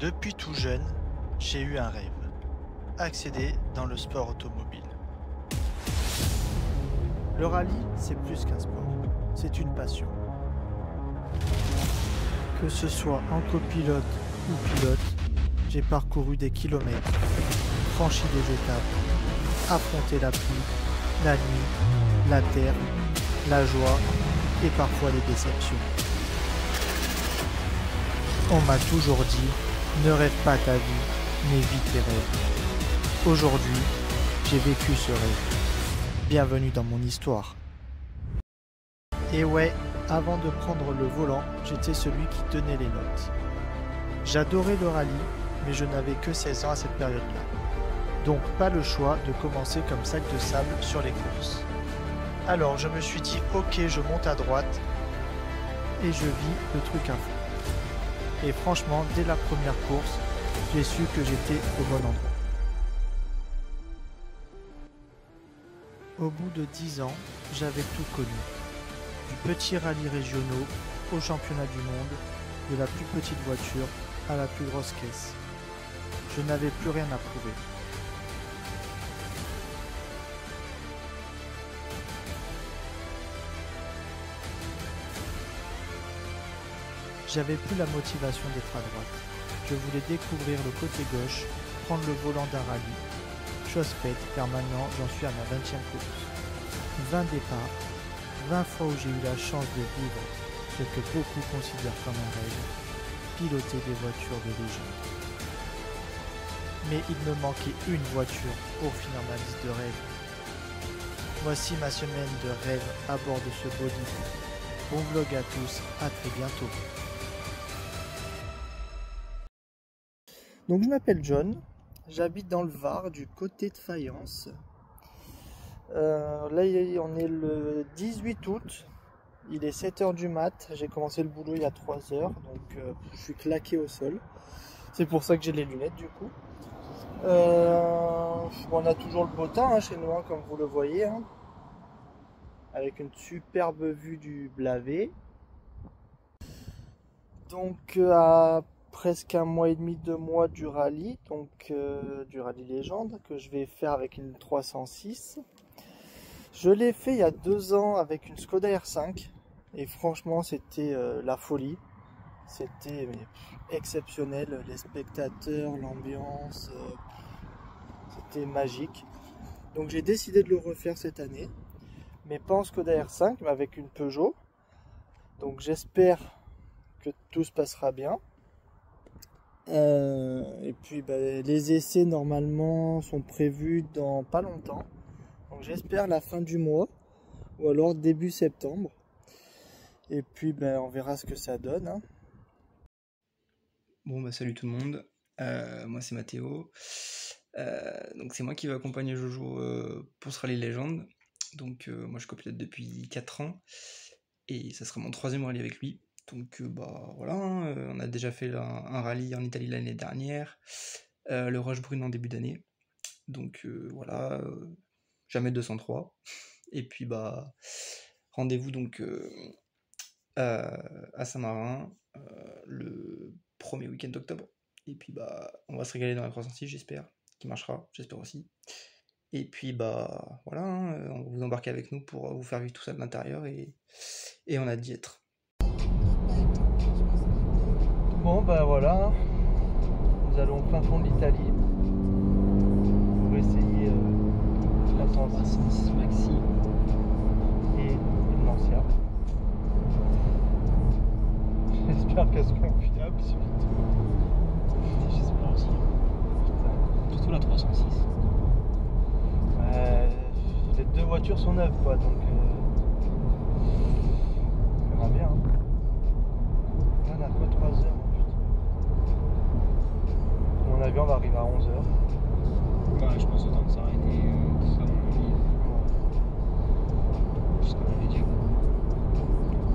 Depuis tout jeune, j'ai eu un rêve, accéder dans le sport automobile. Le rallye, c'est plus qu'un sport, c'est une passion. Que ce soit en copilote ou pilote, j'ai parcouru des kilomètres, franchi des étapes, affronté la pluie, la nuit, la terre, la joie et parfois les déceptions. On m'a toujours dit, ne rêve pas ta vie, mais vis tes rêves. Aujourd'hui, j'ai vécu ce rêve. Bienvenue dans mon histoire. Et ouais, avant de prendre le volant, j'étais celui qui tenait les notes. J'adorais le rallye, mais je n'avais que 16 ans à cette période-là. Donc pas le choix de commencer comme sac de sable sur les courses. Alors je me suis dit, ok, je monte à droite et je vis le truc à fond. Et franchement, dès la première course, j'ai su que j'étais au bon endroit. Au bout de 10 ans, j'avais tout connu. Du petit rallye régionaux au championnat du monde, de la plus petite voiture à la plus grosse caisse. Je n'avais plus rien à prouver. J'avais plus la motivation d'être à droite. Je voulais découvrir le côté gauche, prendre le volant d'un rallye. Chose faite, car maintenant j'en suis à ma 20e course. 20 départs, 20 fois où j'ai eu la chance de vivre ce que beaucoup considèrent comme un rêve, piloter des voitures de légende. Mais il me manquait une voiture pour finir ma liste de rêves. Voici ma semaine de rêve à bord de ce bolide. Bon vlog à tous, à très bientôt. Donc je m'appelle John, j'habite dans le Var, du côté de Fayence. Là on est le 18 août, il est 7h du mat, j'ai commencé le boulot il y a 3h, donc je suis claqué au sol. C'est pour ça que j'ai les lunettes du coup. On a toujours le beau temps chez nous, comme vous le voyez, avec une superbe vue du Blavet. Donc à presque un mois et demi, 2 mois du rallye, donc du rallye légende que je vais faire avec une 306. Je l'ai fait il y a 2 ans avec une Skoda R5 et franchement c'était la folie. C'était exceptionnel, les spectateurs, l'ambiance, c'était magique. Donc j'ai décidé de le refaire cette année, mais pas en Skoda R5 mais avec une Peugeot. Donc j'espère que tout se passera bien. Et puis les essais normalement sont prévus dans pas longtemps, donc j'espère la fin du mois ou alors début septembre, et puis on verra ce que ça donne. Bon salut tout le monde, moi c'est Mathéo, donc c'est moi qui vais accompagner Jojo pour ce rallye légende. Donc moi je copilote depuis 4 ans et ça sera mon 3e rallye avec lui. Donc voilà, on a déjà fait un rallye en Italie l'année dernière, le Rochebrune en début d'année. Donc voilà, jamais 203. Et puis rendez-vous donc à Saint-Marin le 1er week-end d'octobre. Et puis on va se régaler dans la 306, j'espère, qui marchera, j'espère aussi. Et puis voilà, on va vous embarquer avec nous pour vous faire vivre tout ça de l'intérieur et on a d'y être. Bon voilà, nous allons au fin fond de l'Italie pour essayer la 306 Maxi et une Lancia. J'espère qu'elles seront fiables surtout. J'espère aussi. Surtout la 306. Les 2 voitures sont neuves quoi, donc on verra bien. Là on a que 3 heures. À mon avis on va arriver à 11h. Ouais, je pense autant que ça aurait été ça mon avis. C'est ce qu'on avait dit.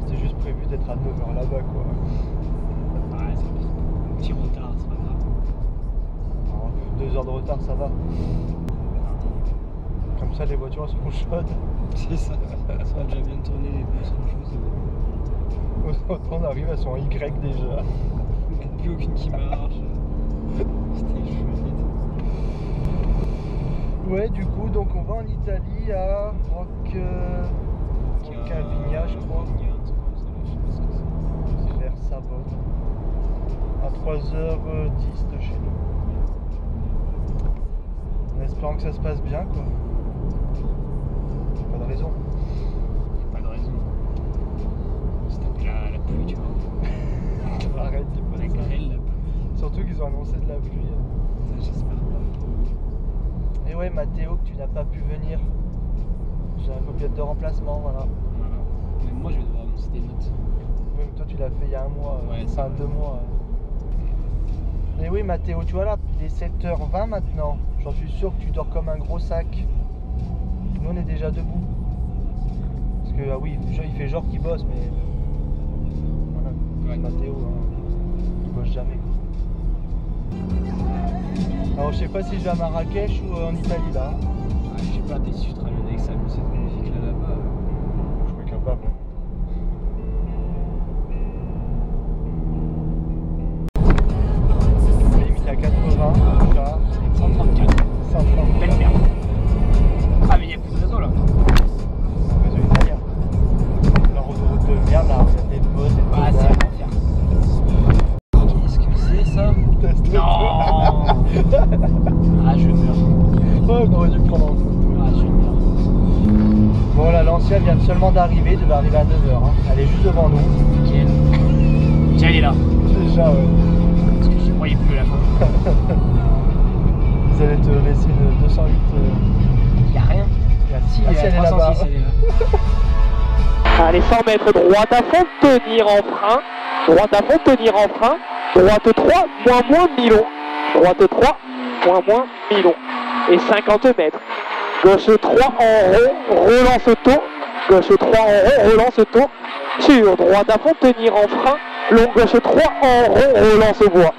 C'était juste prévu d'être à 9h là-bas quoi. Ouais, c'est un petit retard, c'est pas grave. Alors, 2 heures de retard ça va. Comme ça les voitures seront chaudes. C'est ça. Ça va déjà bien tourner les bus, Autant on arrive, elles sont en Y déjà. Il n'y a plus aucune qui marche. C'était chouette. Ouais, du coup, donc on va en Italie à Roccavigna, je crois, vers Savone, à 3h10 de chez nous. En espérant que ça se passe bien, quoi. Pas de raison. Pas de raison. C'est la pluie, tu vois. Arrête, c'est pas La ça. grêle, la pluie. Surtout qu'ils ont annoncé de la pluie. Ça, j'espère pas. Et ouais, Mathéo, que tu n'as pas pu venir. J'ai un copilote de remplacement, voilà. Voilà. Mais moi, je vais devoir annoncer des notes. Oui, mais toi, tu l'as fait il y a un mois, Ouais, c'est enfin vrai. 2 mois. Et oui, Mathéo, tu vois là, il est 7h20 maintenant. J'en suis sûr que tu dors comme un gros sac. Nous, on est déjà debout. Parce que, ah oui, il fait genre qu'il bosse, mais. Voilà, Ouais. Mathéo, hein, il bosse jamais. Alors, je sais pas si je vais à Marrakech ou en Italie là. Ah, je sais pas, t'es si tu travailles avec ça, mais cette musique là-bas. Je suis capable. Limite à 80, ça, 134. 130. Belle merde. Ah, mais il y a plus de réseau là. Réseau italien. La route de merde là, il y a des potes, des Ah, c'est l'enfer. Qu'est-ce que c'est ça? Non. Ah, je meurs. Oh, on aurait dû le prendre en photo. Ah, je meurs. Bon, là, l'ancienne vient seulement d'arriver, devait arriver à 9h. Hein. Elle est juste devant nous. Nickel. Tiens, elle est là. Déjà, ouais. Parce que j'y croyais plus à la fin. Vous allez te laisser une 208. Y'a rien. Si, Ah, si, elle est elle est là-bas. 306, elle est là. Allez, 100 mètres, droite à fond, tenir en frein. Droite à fond, tenir en frein. Droite 3, moins, milon. Droite 3, moins, milon. Et 50 mètres. Gauche 3 en rond, relance tôt. Gauche 3 en rond, relance tôt. Sur droite à fond, tenir en frein. Long gauche 3 en rond, relance au bois.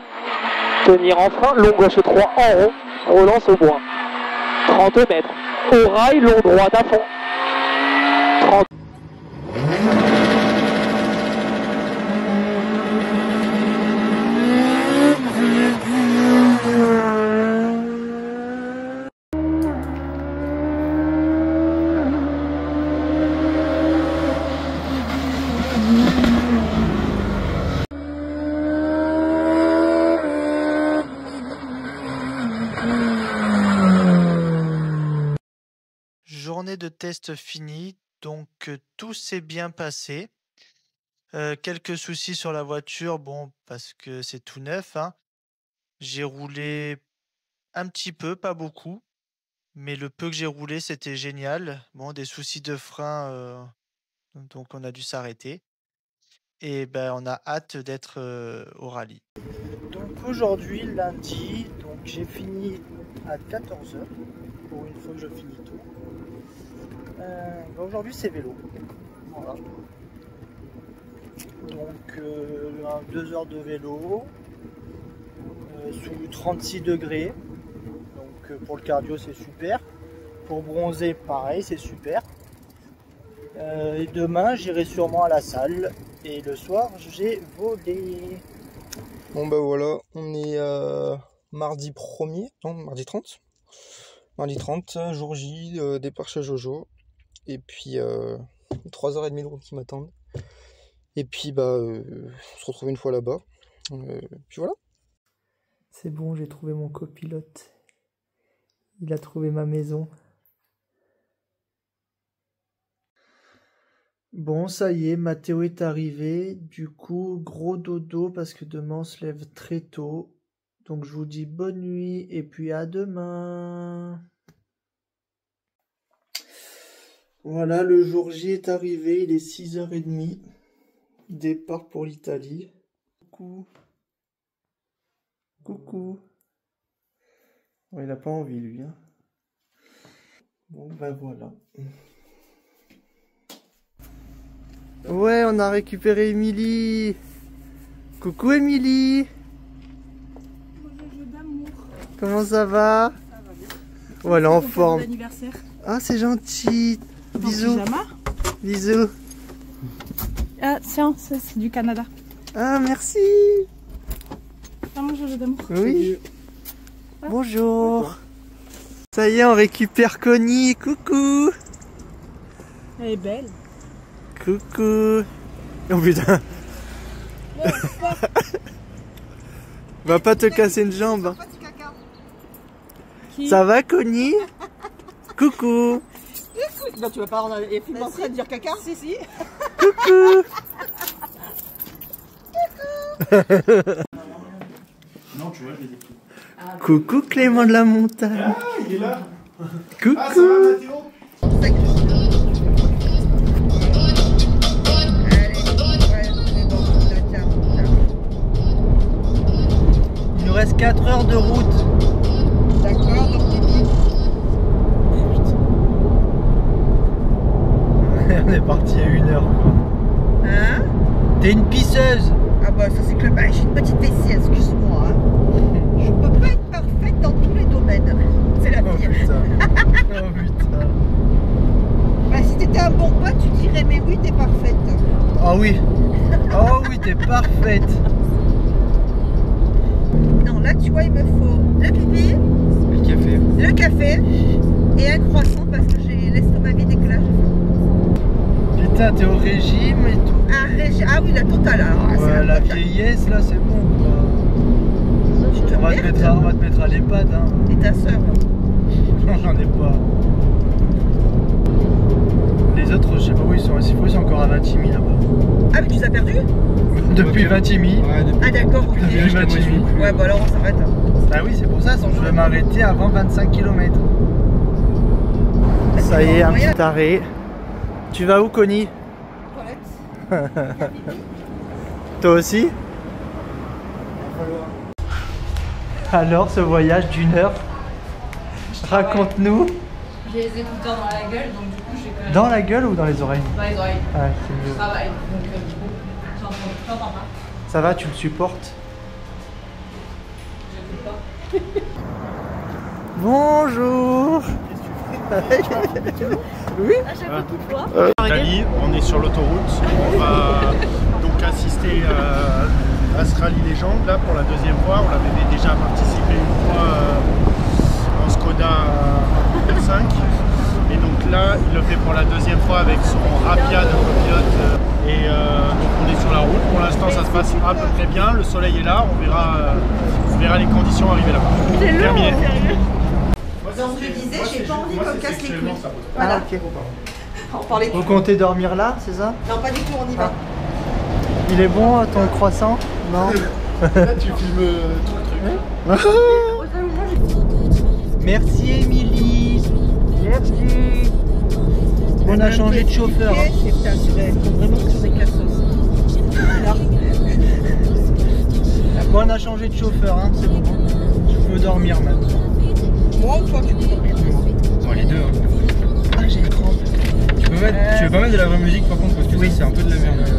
Tenir en frein, long gauche 3 en rond, relance au bois. 30 mètres. Au rail, long droite à fond. 30. Journée de test finie, donc tout s'est bien passé. Quelques soucis sur la voiture, bon, parce que c'est tout neuf, hein. J'ai roulé un petit peu, pas beaucoup, mais le peu que j'ai roulé, c'était génial. Bon, des soucis de frein, donc on a dû s'arrêter. Et ben, on a hâte d'être au rallye. Donc aujourd'hui, lundi, donc j'ai fini à 14h. Pour une fois que je finis tôt. Aujourd'hui, c'est vélo. Voilà. Donc 2 heures de vélo sous 36 degrés. Donc pour le cardio, c'est super. Pour bronzer, pareil, c'est super. Et demain, j'irai sûrement à la salle. Et le soir, j'ai volé. Bon bah voilà, on est mardi 1er, non, mardi 30. Mardi 30, jour J, départ chez Jojo. Et puis 3h30 de route qui m'attendent. Et puis bah on se retrouve une fois là-bas. Puis voilà. C'est bon, j'ai trouvé mon copilote. Il a trouvé ma maison. Bon, ça y est, Mathéo est arrivé. Du coup, gros dodo parce que demain on se lève très tôt. Donc je vous dis bonne nuit et puis à demain. Voilà, le jour J est arrivé, il est 6h30. Départ pour l'Italie. Coucou. Coucou. Ouais, il n'a pas envie lui. Hein. Bon ben voilà. Ouais, on a récupéré Émilie. Coucou Émilie. Bonjour jeu d'amour. Comment ça va? Ça va bien. Voilà, en Pour forme. l'anniversaire. Ah, c'est gentil. Bisous. Bisous. Ah tiens, ça c'est du Canada. Ah, merci. Ah, moi, Jojo d'amour. Oui. Bonjour. Ça y est, on récupère Connie. Coucou. Elle est belle. Coucou. Oh putain. Va pas te casser une jambe. Qui? Ça va, Connie? Coucou. Bah, tu vas pas rendre les filles en train de dire caca? Si, si. Coucou. Non, tu vois, je l'ai dit. Coucou Clément de la Montagne. Ah, il est là. Coucou. Ah, ça va, Mathéo? Il nous reste 4 heures de route. D'accord, donc tu dis. On est parti à 1 heure. Hein? T'es une pisseuse. Ah bah ça c'est que bah, j'ai une petite vessie, excuse-moi. Hein. Je peux pas être parfaite dans tous les domaines. C'est la Oh vie. putain. Oh putain. Bah, si t'étais un bon pote, tu dirais mais oui t'es parfaite. Oh oui. Oh oui, t'es parfaite. Non là tu vois il me faut le pipi, Le café. le café et un croissant parce que j'ai l'estomac vide et que là j'ai faim. Putain, t'es au régime et tout. Ah oui la totale alors. Ah, c'est Ouais, la totale. vieillesse là, c'est bon. Tu te On va te merdes. mettre à l'EHPAD. Hein. Et ta soeur Non, j'en ai pas. Les autres, je sais pas où ils sont. S'il faut, ils sont encore à Vintimille là-bas. Ah mais tu les as perdu? Depuis Vintimille. Ouais, depuis. Ah d'accord, ok. Depuis Vintimille. Ouais bah alors on s'arrête. Ah oui, c'est pour ça, je vais m'arrêter avant 25 km. Ça y est, un petit arrêt. Tu vas où, Connie? Toilette. Toi aussi? Alors, ce voyage d'1 heure, raconte-nous. J'ai les écouteurs dans la gueule, donc du coup j'ai quand même... Dans la gueule ou dans les oreilles? Dans les oreilles. Ah, c'est Je mieux. travaille, donc du coup, j'entends pas. Ça va, tu le supportes? J'écoute pas. Bonjour. Oui. Italie, on est sur l'autoroute. On va donc assister à ce rallye légende là pour la 2e fois. On avait déjà participé une fois en Skoda 5. Et donc là, il le fait pour la 2e fois avec son Rapia de copilote. Donc on est sur la route. Pour l'instant, ça se passe à peu près bien. Le soleil est là. On verra les conditions arriver là-bas. Terminé. Donc je disais, j'ai pas envie qu'on me casse les couilles. Ah, Voilà. ok. On parlait Vous comptez dormir là, c'est ça? Non, pas du tout, on y va. Il est bon ton croissant? Non? Là, tu filmes tout le truc. Merci Émilie. Merci. On a changé de chauffeur. C'est putain, c'est vraiment sur des cassos. Là. Bon, on a changé de chauffeur, hein, c'est bon. Tu peux dormir maintenant. Moi ou toi, tu peux dormir? Bon, les deux. Hein. Ah, j'ai une crampe. Tu veux pas mettre de la vraie musique par contre parce que Oui. ça, c'est un peu de la merde.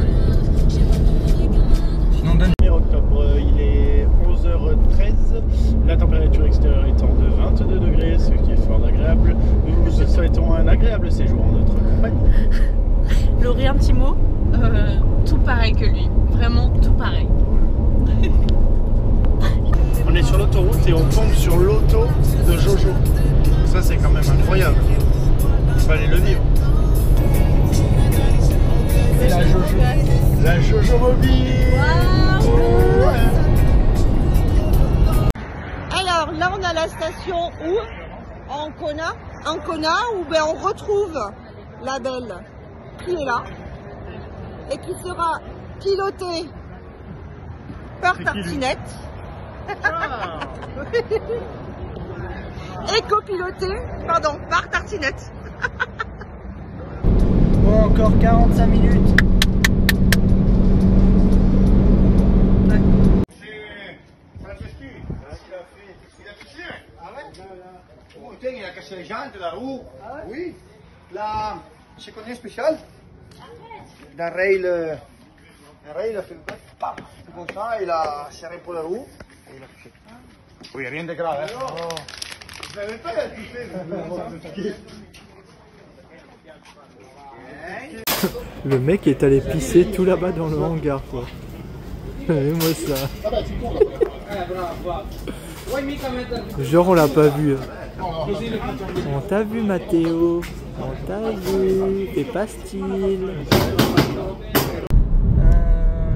Sinon donne. 1er octobre, il est 11h13. La température extérieure étant de 22 degrés, ce qui est fort agréable. Nous vous souhaitons un agréable séjour en notre compagnie. Laurie, un petit mot. Tout pareil que lui. Vraiment tout pareil. On est sur l'autoroute et on tombe sur l'auto de Jojo. Ça c'est quand même incroyable. Il fallait le vivre. Et la Jojo. La Jojo mobile. Alors là, on a la station où? Ancona, où ben, on retrouve la belle qui est là et qui sera pilotée par C'est qui, lui? Tartinette Ah. et copilotée, par Tartinette. Bon, encore 45 minutes. Il a cassé les jantes, la roue. Oui. La, c'est qu'on est spécial. D'un rail, a fait paf, comme ça, il a serré pour la roue. Et il a touché. Oui, rien de grave. Hein. Oh. Vous n'avez pas la toucher. Le mec est allé pisser tout là-bas dans le hangar, quoi. Moi ça. Genre on l'a pas vu. On t'a vu Mathéo. On t'a vu. Fais pas style.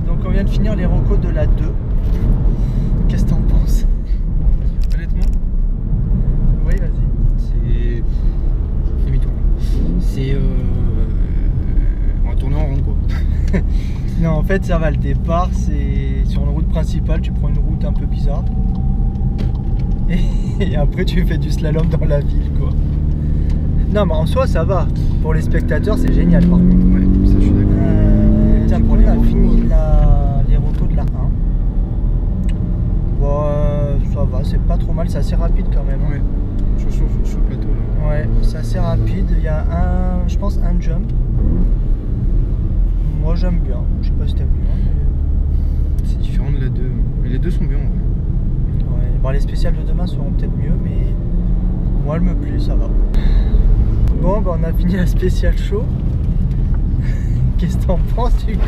Donc on vient de finir les recos de la 2. Qu'est-ce que t'en penses? Honnêtement, Oui, vas-y. c'est demi-tour. C'est on va tourner en rond quoi. Non, en fait, ça va. Le départ, c'est sur une route principale. Tu prends une route un peu bizarre. Et après, tu fais du slalom dans la ville, quoi. Non, mais en soi, ça va. Pour les spectateurs, c'est génial, par contre. Ouais, ça je suis d'accord. Tiens, pour on a fini les recos de la 1. Bon, ça va, c'est pas trop mal. C'est assez rapide quand même. Ouais, je suis sur le plateau là. Ouais, c'est assez rapide. Il y a je pense, un jump. Moi, j'aime bien. Je sais pas si t'aimes bien. Mais... C'est différent de la 2. Mais les deux sont bien en vrai. Ouais, bon, les spéciales de demain seront peut-être mieux, mais moi, elle me plaît, ça va. Bon, bah, on a fini la spéciale show. Qu'est-ce que t'en penses du coup?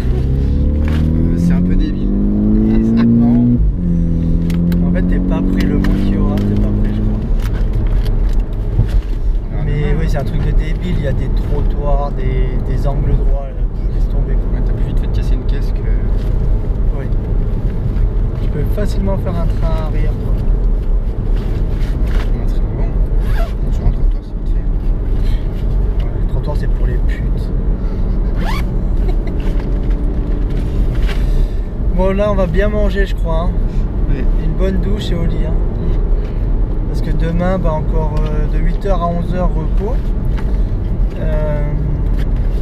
C'est un peu débile. Et c'est marrant. En fait, t'es pas prêt, le vent qu'il y aura, t'es pas prêt, je crois. Mais oui, c'est un truc de débile. Il y a des trottoirs, des angles droits. Laisse tomber. Ouais, t'as plus vite fait de casser une caisse que. Oui. Tu peux facilement faire un train arrière, quoi. On très avant. Sur un trottoir, c'est vite fait. Ouais, les trottoirs, c'est pour les putes. Bon, là, on va bien manger, je crois. Hein. Ouais. Une bonne douche et au lit. Hein. Parce que demain, bah, encore de 8h à 11h repos.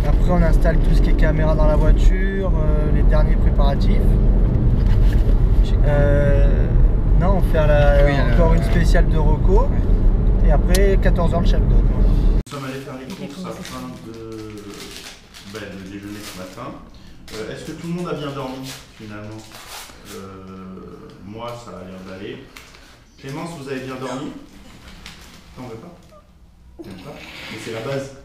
Après, on installe tout ce qui est caméra dans la voiture, les derniers préparatifs. Non, on fait encore une spéciale de reco. Ouais. Et après, 14h le chef d'hôte. Voilà. Nous sommes allés faire les courses afin de déjeuner ce matin. Est-ce que tout le monde a bien dormi finalement? Moi, ça a l'air d'aller. Clémence, vous avez bien dormi? T'en veux pas? T'aimes pas? Mais c'est la base.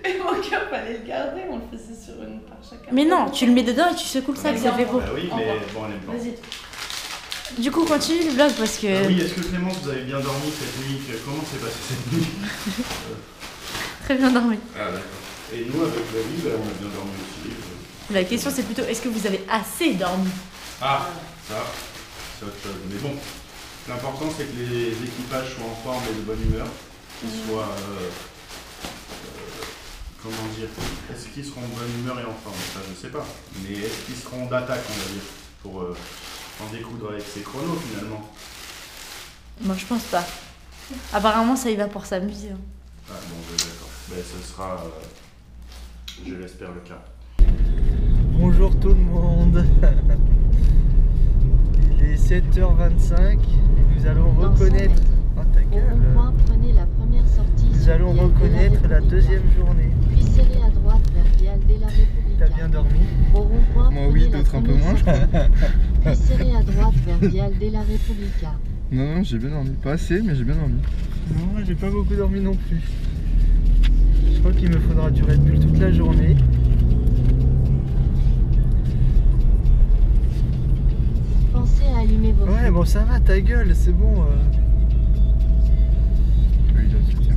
Et mon cœur, fallait le garder, on le faisait sur une par chacun. Mais non, tu le mets dedans et tu secoues le sac, ça fait beau. Bah oui, mais bon, elle aime pas. Vas-y. Du coup, continue le vlog parce que... Oui, est-ce que Clémence, vous avez bien dormi cette nuit? Comment s'est passée cette nuit? Très bien dormi. Ah d'accord. Et nous, avec la vie, on a bien dormi aussi. La question c'est plutôt, est-ce que vous avez assez dormi? Ah, ça, c'est autre chose. Mais bon, l'important c'est que les équipages soient en forme et de bonne humeur. Qu'ils soient... comment dire? Est-ce qu'ils seront en bonne humeur et en forme? Ça, je sais pas. Mais est-ce qu'ils seront d'attaque, on va dire, pour en découdre avec ces chronos finalement? Moi je pense pas. Apparemment ça y va pour s'amuser. Hein. Ah bon, d'accord. Ben, ce sera, je l'espère, le cas. Bonjour tout le monde. Il est 7h25 et nous allons reconnaître... Oh ta gueule. Prenez la première sortie. Nous allons reconnaître la deuxième journée. Puis serrez à droite vers Vial de la République. T'as bien dormi? Au rond-point, Moi oui, d'autres un peu moins. Puis serrez à droite vers Vial de la République. Non, j'ai bien dormi. Pas assez, mais j'ai bien dormi. Non, j'ai pas beaucoup dormi non plus. Je crois qu'il me faudra du Red Bull toute la journée. Pensez à allumer vos... Ouais, bon ça va, ta gueule, c'est bon. Oui, là, je tiens.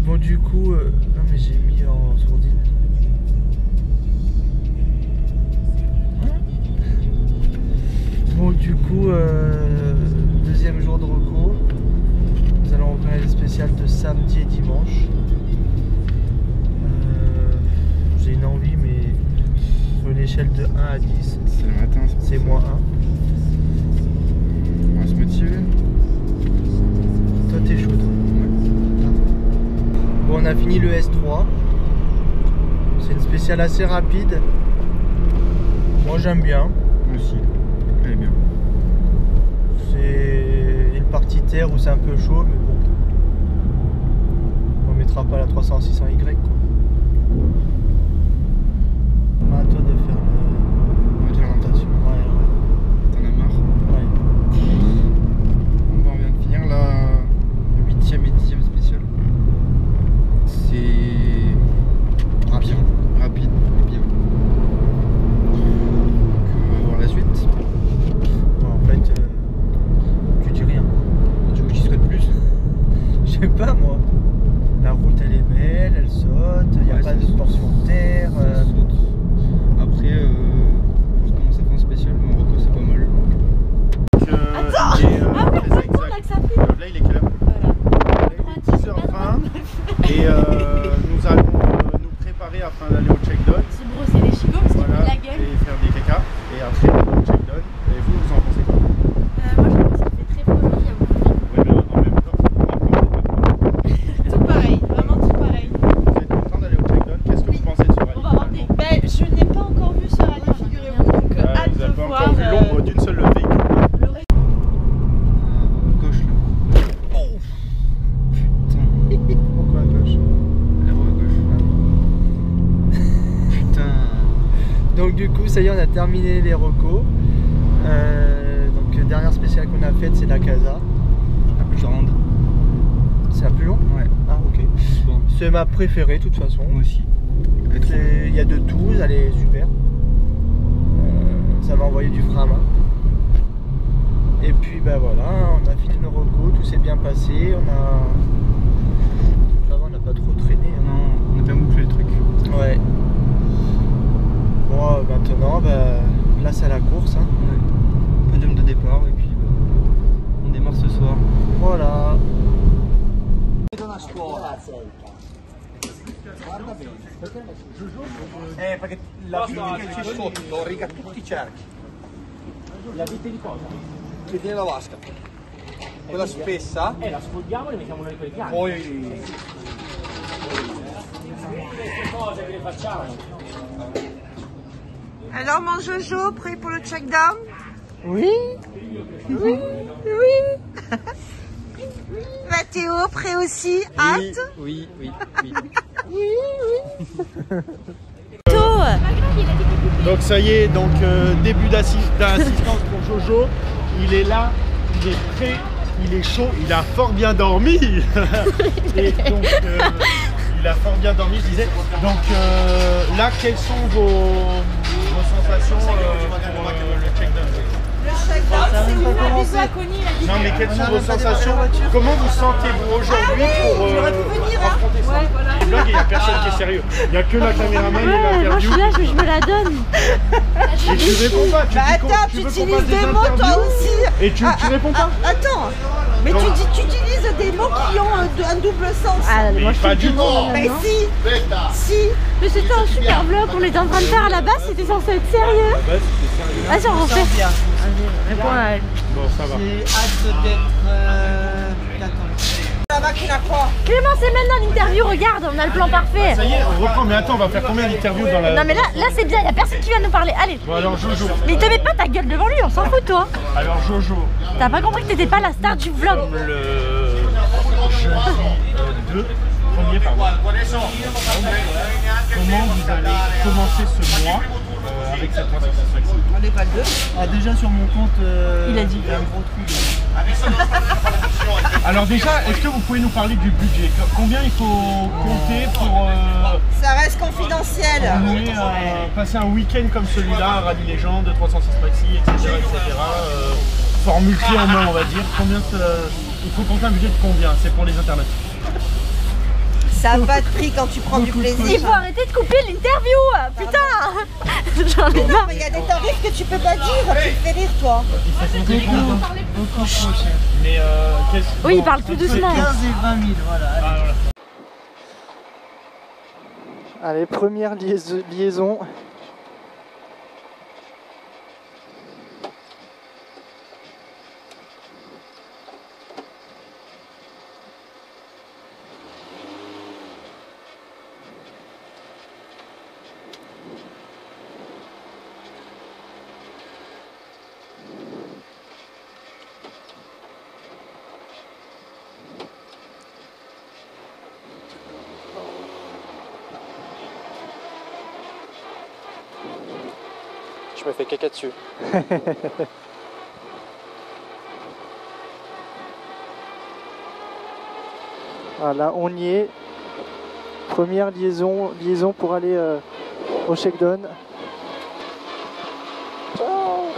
Bon du coup... Non mais j'ai mis en sourdine. Bon du coup, deuxième jour de reco. Nous allons reconnaître les spéciales de samedi et dimanche. J'ai une envie mais sur une échelle de 1 à 10. C'est le matin, c'est moins 1. On va se motiver. Toi t'es chaud toi. Ouais. Bon on a fini le S3. C'est une spéciale assez rapide. Moi j'aime bien. Moi aussi. Elle est bien. C'est une partie terre où c'est un peu chaud mais bon. On mettra pas la 300-600Y quoi. À toi de faire l'orientation. Ouais. T'en as marre? Ouais. On vient de finir la 8e et 10e spéciale. C'est rapide et bien. Donc on va voir la suite. Bon, en fait, je n'ai pas encore vu ce rallye, figurez-vous, donc hâte Vous de n'avez pas voir. encore vu l'ombre d'une seule véhicule. Gauche là. Oh putain. Pourquoi à gauche? La roue à gauche. Putain. Donc du coup, ça y est, on a terminé les recos. Donc dernière spéciale qu'on a faite, c'est la Casa. La plus grande. C'est la plus longue? Ouais. Ah ok. Bon. C'est ma préférée de toute façon. Moi aussi. Il y a de tout, elle est super. Ça va envoyer du frein à main. Et puis ben voilà, on a fini nos recos, tout s'est bien passé. Ça va, on n'a pas trop traîné. Hein. Non, on a bien bouclé le truc. Ouais. Bon, maintenant, place à la course. Hein. Ouais. Podium de départ et puis on démarre ce soir. Voilà. Perché la vite che c'è sotto riga tutti i cerchi. La vite di cosa? Che tiene la vasca. Quella spessa. La sfoldiamo e ne mettiamo noi quei piani. Poi Queste cose che le facciamo. Alors mon Jojo, prêt pour le check-down? Oui. Oui. Oui. Mathéo, prêt aussi? Hâte? Oui, oui, oui. Donc ça y est, donc début d'assistance pour Jojo. Il est là, il est prêt, il est chaud, il a fort bien dormi. Et donc il a fort bien dormi, je disais. Donc là, quelles sont vos sensations pour le check-down? Le check-down, c'est où? Non mais quelles sont vos sensations? Comment vous sentez-vous aujourd'hui pour affronter ça? Le vlog, il n'y a personne qui est sérieux. Il n'y a que la caméraman et l'interview. Moi je suis là, je me la donne. Et tu réponds pas. Tu Bah dis attends, tu tu veux qu'on utilises fasse des mots toi interviews aussi. Et tu réponds pas. Attends, mais tu utilises des mots qui ont un double sens. Ah, Mais moi je pas fais du du tout. bon. Mais si. Mais c'était un super vlog qu'on était en train de faire à la base, c'était censé être sérieux. Vas-y, on refait. Réponds à elle. Bon, ça va. J'ai hâte d'être... La machine à quoi? Clément, c'est maintenant l'interview, regarde, on a le plan parfait. Ça y est, on reprend. Mais attends, on va faire combien d'interviews dans la... Non mais là c'est bien, il n'y a personne qui vient nous parler. Allez. Bon alors Jojo. Mais te mets pas ta gueule devant lui, on s'en fout toi. Alors Jojo. T'as pas compris que t'étais pas la star du vlog. Comme le jeudi 2, premier pardon. Comment vous allez commencer ce mois avec cette 365? On n'est pas le 2. Ah, déjà sur mon compte, Il a dit. il y a un gros trou. Alors déjà, est-ce que vous pouvez nous parler du budget? Combien il faut compter pour Ça reste confidentiel. passer un week-end comme celui-là, Rallye Légende, 306 Maxi, etc. Formule clé en main, on va dire. Combien il faut compter un budget de combien? C'est pour les internautes. Ça n'a pas de prix quand tu prends du plaisir. Il faut arrêter de couper l'interview. Putain. J'en ai marre. Mais il y a des tarifs que tu peux pas dire. Tu me fais rire toi. Il faut compter Beaucoup trop cher. Mais Oui, il parle tout doucement. 15 et 20 000, voilà. Ah, voilà. Allez, première liaison. Je me fais caca dessus. Voilà, on y est. Première liaison pour aller au shakedown. Ciao.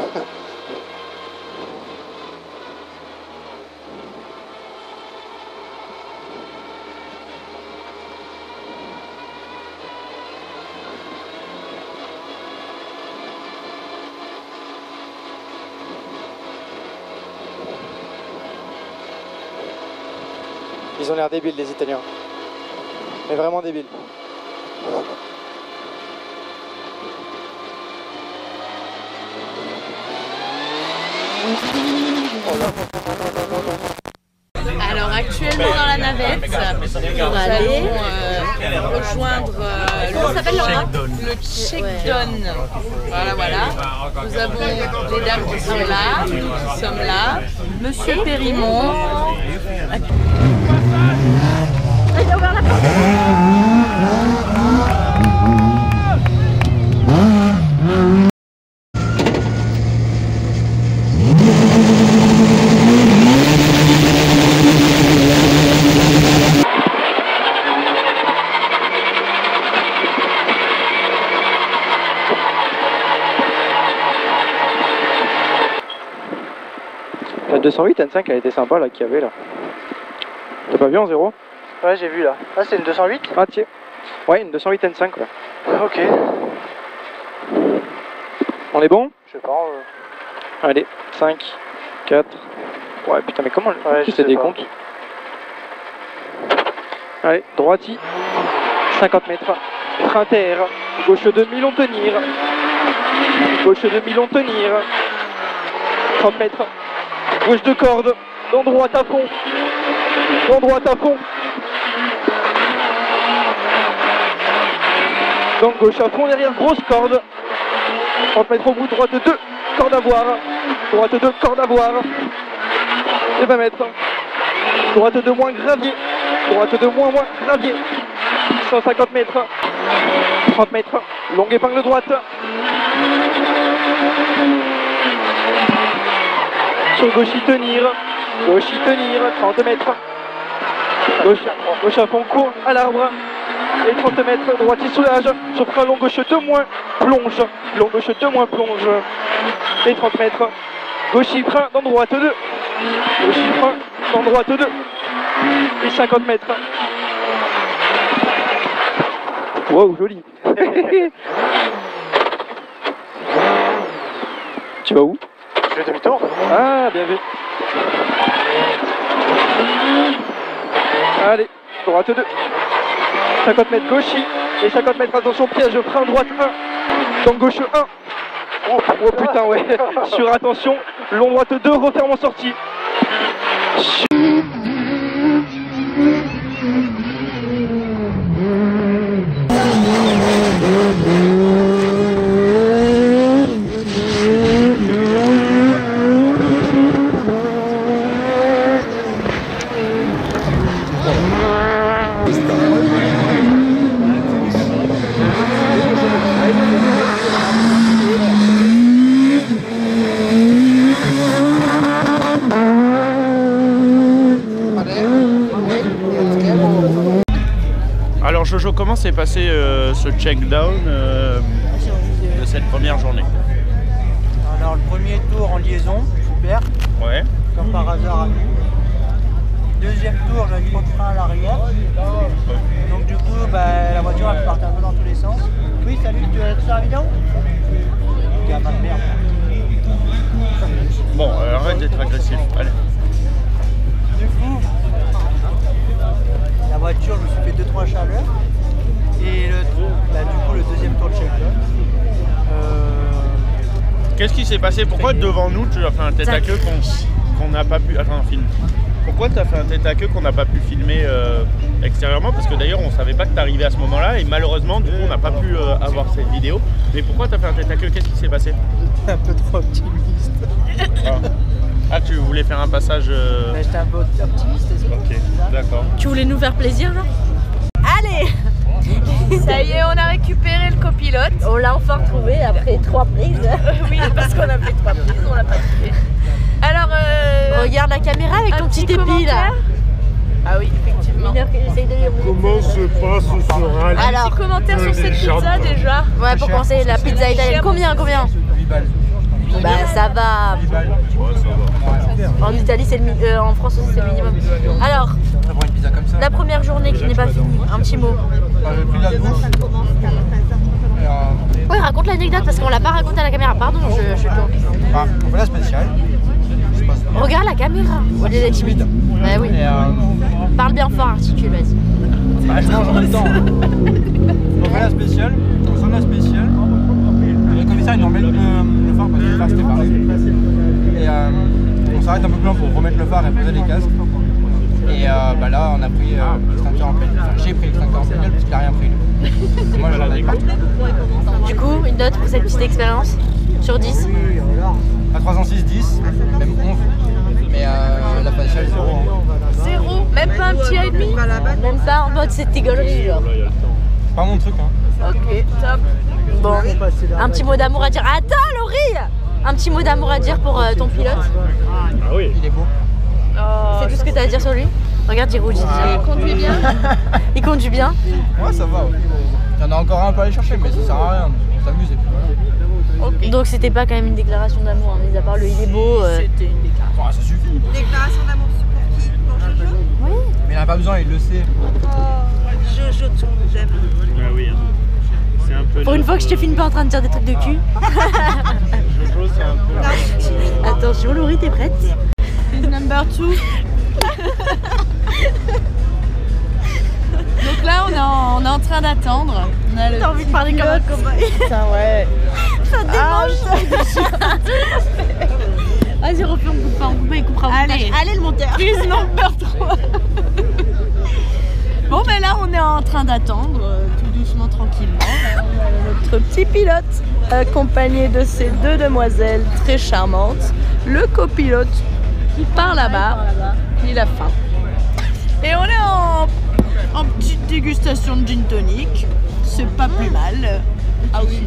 Ils ont l'air débiles les Italiens. Mais vraiment débiles. Alors actuellement dans la navette pour aller rejoindre le check-down. Voilà. Nous avons les dames qui sont là, nous qui sommes là, Monsieur Périmont. Il a ouvert la porte. La 208 N5 elle était sympa là qu'il y avait là. T'as pas vu en 0? Ouais, j'ai vu là. Ah, c'est une 208? Ah tiens. Ouais, une 208 N5 ouais. Ok. On est bon? Je sais pas. Allez, 5, 4. Ouais putain mais comment je sais des comptes? Allez, droiti. 50 mètres. Frein terre. Gauche de mi long tenir. Gauche de mi long tenir. 30 mètres. Gauche de corde. Dans droite à fond. Dans droite à fond. Dans gauche à fond derrière grosse corde. 30 mètres au bout, droite 2, corde à voir. Droite 2, corde à voir. Et 20 mètres. Droite 2 moins gravier. Droite 2 moins gravier. 150 mètres. 30 mètres. Longue épingle droite. Sur gauche y tenir. Gauche y tenir. 30 mètres. Gauche à fond court à l'arbre. Et 30 mètres. Droite y soulage. Sur frein long gauche 2 moins. Plonge. Long gauche 2 moins plonge. Et 30 mètres. Gauche y frein dans droite 2. Gauche y frein dans droite 2. Et 50 mètres. Wow, joli. Tu vas où? Je fais demi-tour. Ah, bien vu. Allez, droite 2. 50 mètres gauche et 50 mètres attention piège, frein droite 1. Dans gauche 1. Oh putain ouais. Sur attention, long droite 2, referme en sortie. Alors Jojo, comment s'est passé ce check-down de cette première journée? Alors le premier tour en liaison, super. Ouais. Comme par hasard à nous. Deuxième tour, j'avais trop de frein à l'arrière. Donc du coup, la voiture elle partait un peu dans tous les sens. Oui, salut, tu veux être sur la vidéo? Gamin de merde. Bon, arrête d'être agressif, allez. Du coup, la voiture, je me suis fait 2-3 chaleurs. Et du coup, le deuxième tour de check-down. Qu'est-ce qui s'est passé? Pourquoi devant nous tu as fait un tête à queue qu'on n'a pas pu... Attends, film. Pourquoi tu as fait un tête à queue qu'on n'a pas pu filmer extérieurement? Parce que d'ailleurs on savait pas que tu arrivais à ce moment-là et malheureusement du coup on n'a pas pu avoir cette vidéo. Mais pourquoi tu as fait un tête à queue? Qu'est-ce qui s'est passé? Un peu trop optimiste. Ah, tu voulais faire un passage... J'étais un peu optimiste, est-ce que... Ok, d'accord. Tu voulais nous faire plaisir là? Allez. Ça y est, on a récupéré le copilote. On l'a enfin retrouvé après 3 prises. Oui, parce qu'on a fait 3 prises, on l'a pas trouvé. Alors, regarde la caméra avec ton petit épi là. Ah oui, effectivement. Comment se passe ce rallye? Alors, un petit commentaire sur cette pizza déjà. Ouais, pour commencer, la pizza italienne. Combien? Bah ça va. Ouais, ça va. En Italie, c'est le en France aussi, c'est le minimum. Alors, la première journée qui n'est pas finie, un petit mot. Ouais, raconte l'anecdote parce qu'on l'a pas raconté à la caméra. Pardon, je tourne. On fait la spéciale. Regarde la caméra. Au lieu d'être timide. Bah oui. Parle bien fort, articule, vas-y. Bah, je mange en même temps. On fait la spéciale. On sort de la spéciale. Le commissaire il nous remet le phare parce que le phare c'était pareil. Et on s'arrête un peu plus loin pour remettre le phare et poser les casques. Et bah là, on a pris l'extincteur en pleine nuit. Enfin, j'ai pris l'extincteur en pleine nuit parce qu'il n'a rien pris. Et moi, j'en ai partout. Du coup, une note pour cette petite expérience sur 10? À 306, 10, même 11. Mais la faciale, 0. Hein. 0, même pas un petit A,5? Même pas en mode cette gaulerie genre. Pas mon truc, hein. Ok, top. Bon, un petit mot d'amour à dire. Attends Laurie, un petit mot d'amour à dire pour ton pilote. Ah oui. Il est beau. C'est tout ce que tu as à dire sur lui? Regarde, il rougit déjà. Il conduit bien? Il conduit bien? Ouais, ça va. Ouais. Il y en a encore un peu à aller chercher, mais ça sert à rien. On s'amuse et puis voilà. Okay. Donc c'était pas quand même une déclaration d'amour, hein, mis à part le il est beau. C'était une déclaration. Ça suffit. Déclaration d'amour pour qui? Pour Jojo? Oui. Mais il n'a pas besoin, il le sait. Oh, Jojo, tu j'aime. Ah oui. C'est un peu. Pour une fois que je te filme pas en train de dire des trucs de cul. Jojo, c'est un peu. Attention, Laurie, t'es prête? Number 2. Donc là, on est en train d'attendre. T'as envie de parler comme un cobaye? Putain, ouais. Ça démange. Vas-y, refais, on coupe pas, il coupera au montage. Allez, le monteur. Prise number 3. Bon, ben là, on est en train d'attendre, tout doucement, tranquillement. Là, on a notre petit pilote, accompagné de ces deux demoiselles très charmantes. Le copilote qui part là-bas, il a faim. Et on est en petite dégustation de gin tonic. C'est pas plus mal. Ah oui,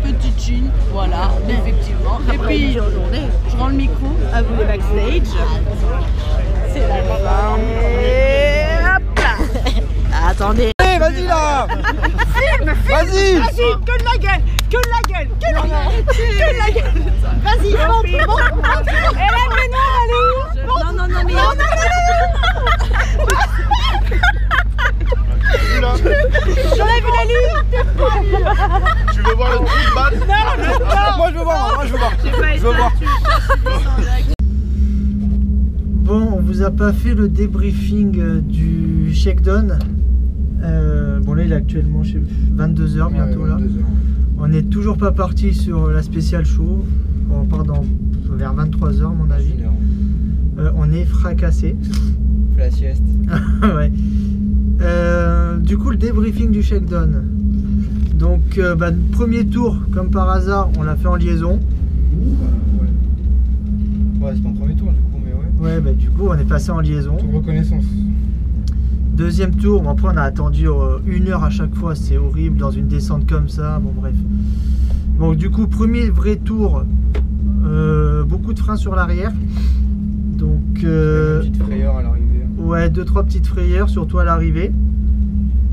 petite gin, voilà, effectivement. Et puis, je rends le micro à vous les backstage. C'est la fin. Et hop là. Attendez. Hey, vas-y là. Vas-y. Vas-y, que de la gueule, que de la gueule, que de la gueule, que de la gueule. Vas-y, monte. Et la baignoire, elle est où? Non, mais non. J'aurais vu la lune. Tu veux voir le trou de balle? Non. Moi je veux voir. Bon, on vous a pas fait le débriefing du shakedown. Bon là il est actuellement chez 22h bientôt là. On n'est toujours pas parti sur la spéciale show. On part vers 23h à mon avis. On est fracassé. Fais la sieste. Ouais. Du coup le débriefing du shakedown. Donc premier tour comme par hasard on l'a fait en liaison. Ouais, c'est pas un premier tour du coup, mais ouais. Ouais, bah du coup on est passé en liaison. Tour de reconnaissance. Deuxième tour, bon, après on a attendu 1 heure à chaque fois, c'est horrible dans une descente comme ça, bon bref. Bon du coup premier vrai tour, beaucoup de freins sur l'arrière. Donc une petite frayeur à l'arrivée. Ouais, 2-3 petites frayeurs, surtout à l'arrivée.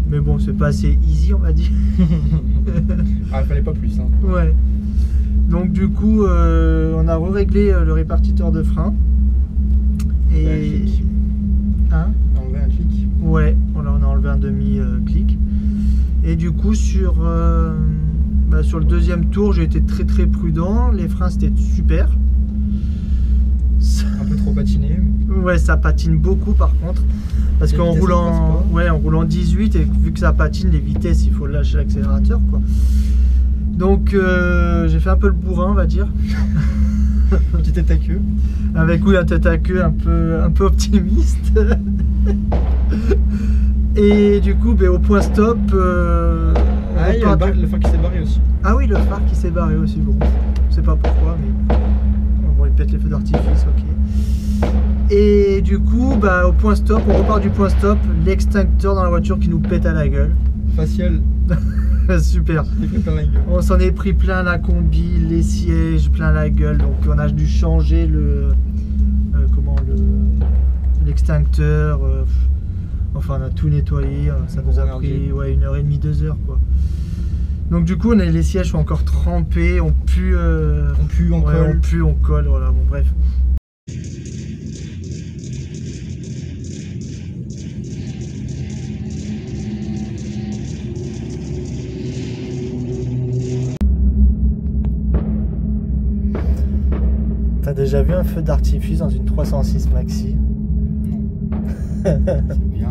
Mais bon, c'est pas assez easy on va dire. Ah, il fallait pas plus hein. Ouais. Donc du coup on a réglé le répartiteur de frein. Et... Hein? Enlever un clic. Ouais, on a enlevé un demi-clic. Et du coup sur le deuxième tour j'ai été très prudent. Les freins c'était super. Un peu trop patiné. Ouais, ça patine beaucoup par contre. Parce qu'en roulant, en roulant 18 et vu que ça patine les vitesses, il faut lâcher l'accélérateur quoi. Donc j'ai fait un peu le bourrin on va dire. Petite tête à queue. Avec la tête à queue un peu optimiste. Et du coup au point stop il y a le phare qui s'est barré aussi. Ah oui, le phare qui s'est barré aussi, bon je sais pas pourquoi mais bon, il pète les feux d'artifice, ok. Et du coup au point stop, on repart du point stop, l'extincteur dans la voiture qui nous pète à la gueule. Facial. Super. On s'en est pris plein la combi, les sièges, plein la gueule. Donc on a dû changer l'extincteur. Enfin on a tout nettoyé. Ça nous a pris 1h30, 2 heures quoi. Donc du coup les sièges sont encore trempés, on pue, on colle, voilà, bon bref. T'as déjà vu un feu d'artifice dans une 306 Maxi? Non. C'est bien.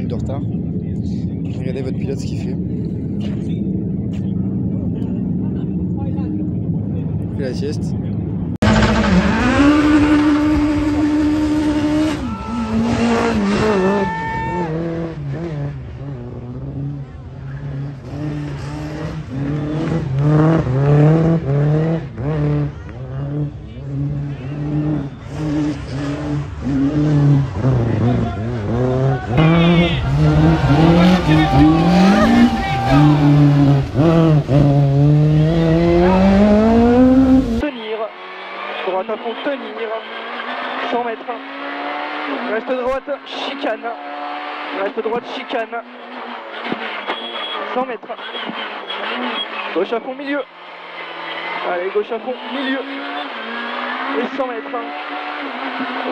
minutes de retard. Regardez votre pilote ce qu'il fait. Il fait la sieste. Droite à fond, tenir. 100 mètres. Reste droite, chicane. Reste droite, chicane. 100 mètres. Gauche à fond, milieu. Allez, gauche à fond, milieu. Et 100 mètres.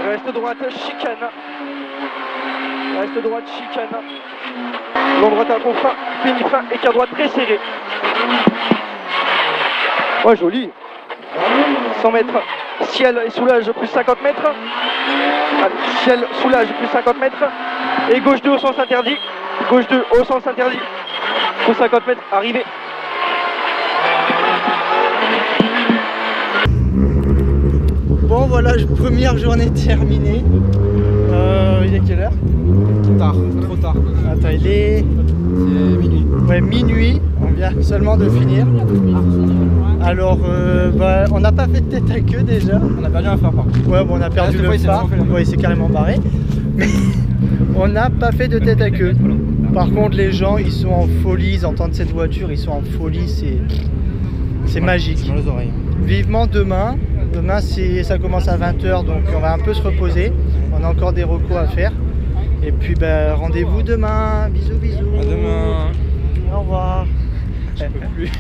Reste droite, chicane. Reste droite, chicane. Long droite à fond, frein, fini frein, écart droite très serré. Oh, joli. 100 mètres. Ciel et soulage plus 50 mètres. Allez, ciel, soulage plus 50 mètres. Et gauche 2 au sens interdit. Gauche 2 au sens interdit. Pour 50 mètres, arrivée. Bon voilà, première journée terminée. Il est quelle heure? Tard, trop tard. Attends, il est... C'est minuit. Ouais, minuit. On vient seulement de finir. Alors, on n'a pas fait de tête à queue déjà. On a perdu un phare par contre. Ouais, bon, on a perdu le phare. Ouais, il s'est carrément barré. Mais on n'a pas fait de tête à queue. Par contre, les gens, ils sont en folie. Ils entendent cette voiture, ils sont en folie. C'est magique. Dans les oreilles. Vivement demain. Demain, ça commence à 20 h, donc on va un peu se reposer. On a encore des recos à faire. Et puis, rendez-vous demain. Bisous, bisous. À demain. Au revoir. Je peux plus.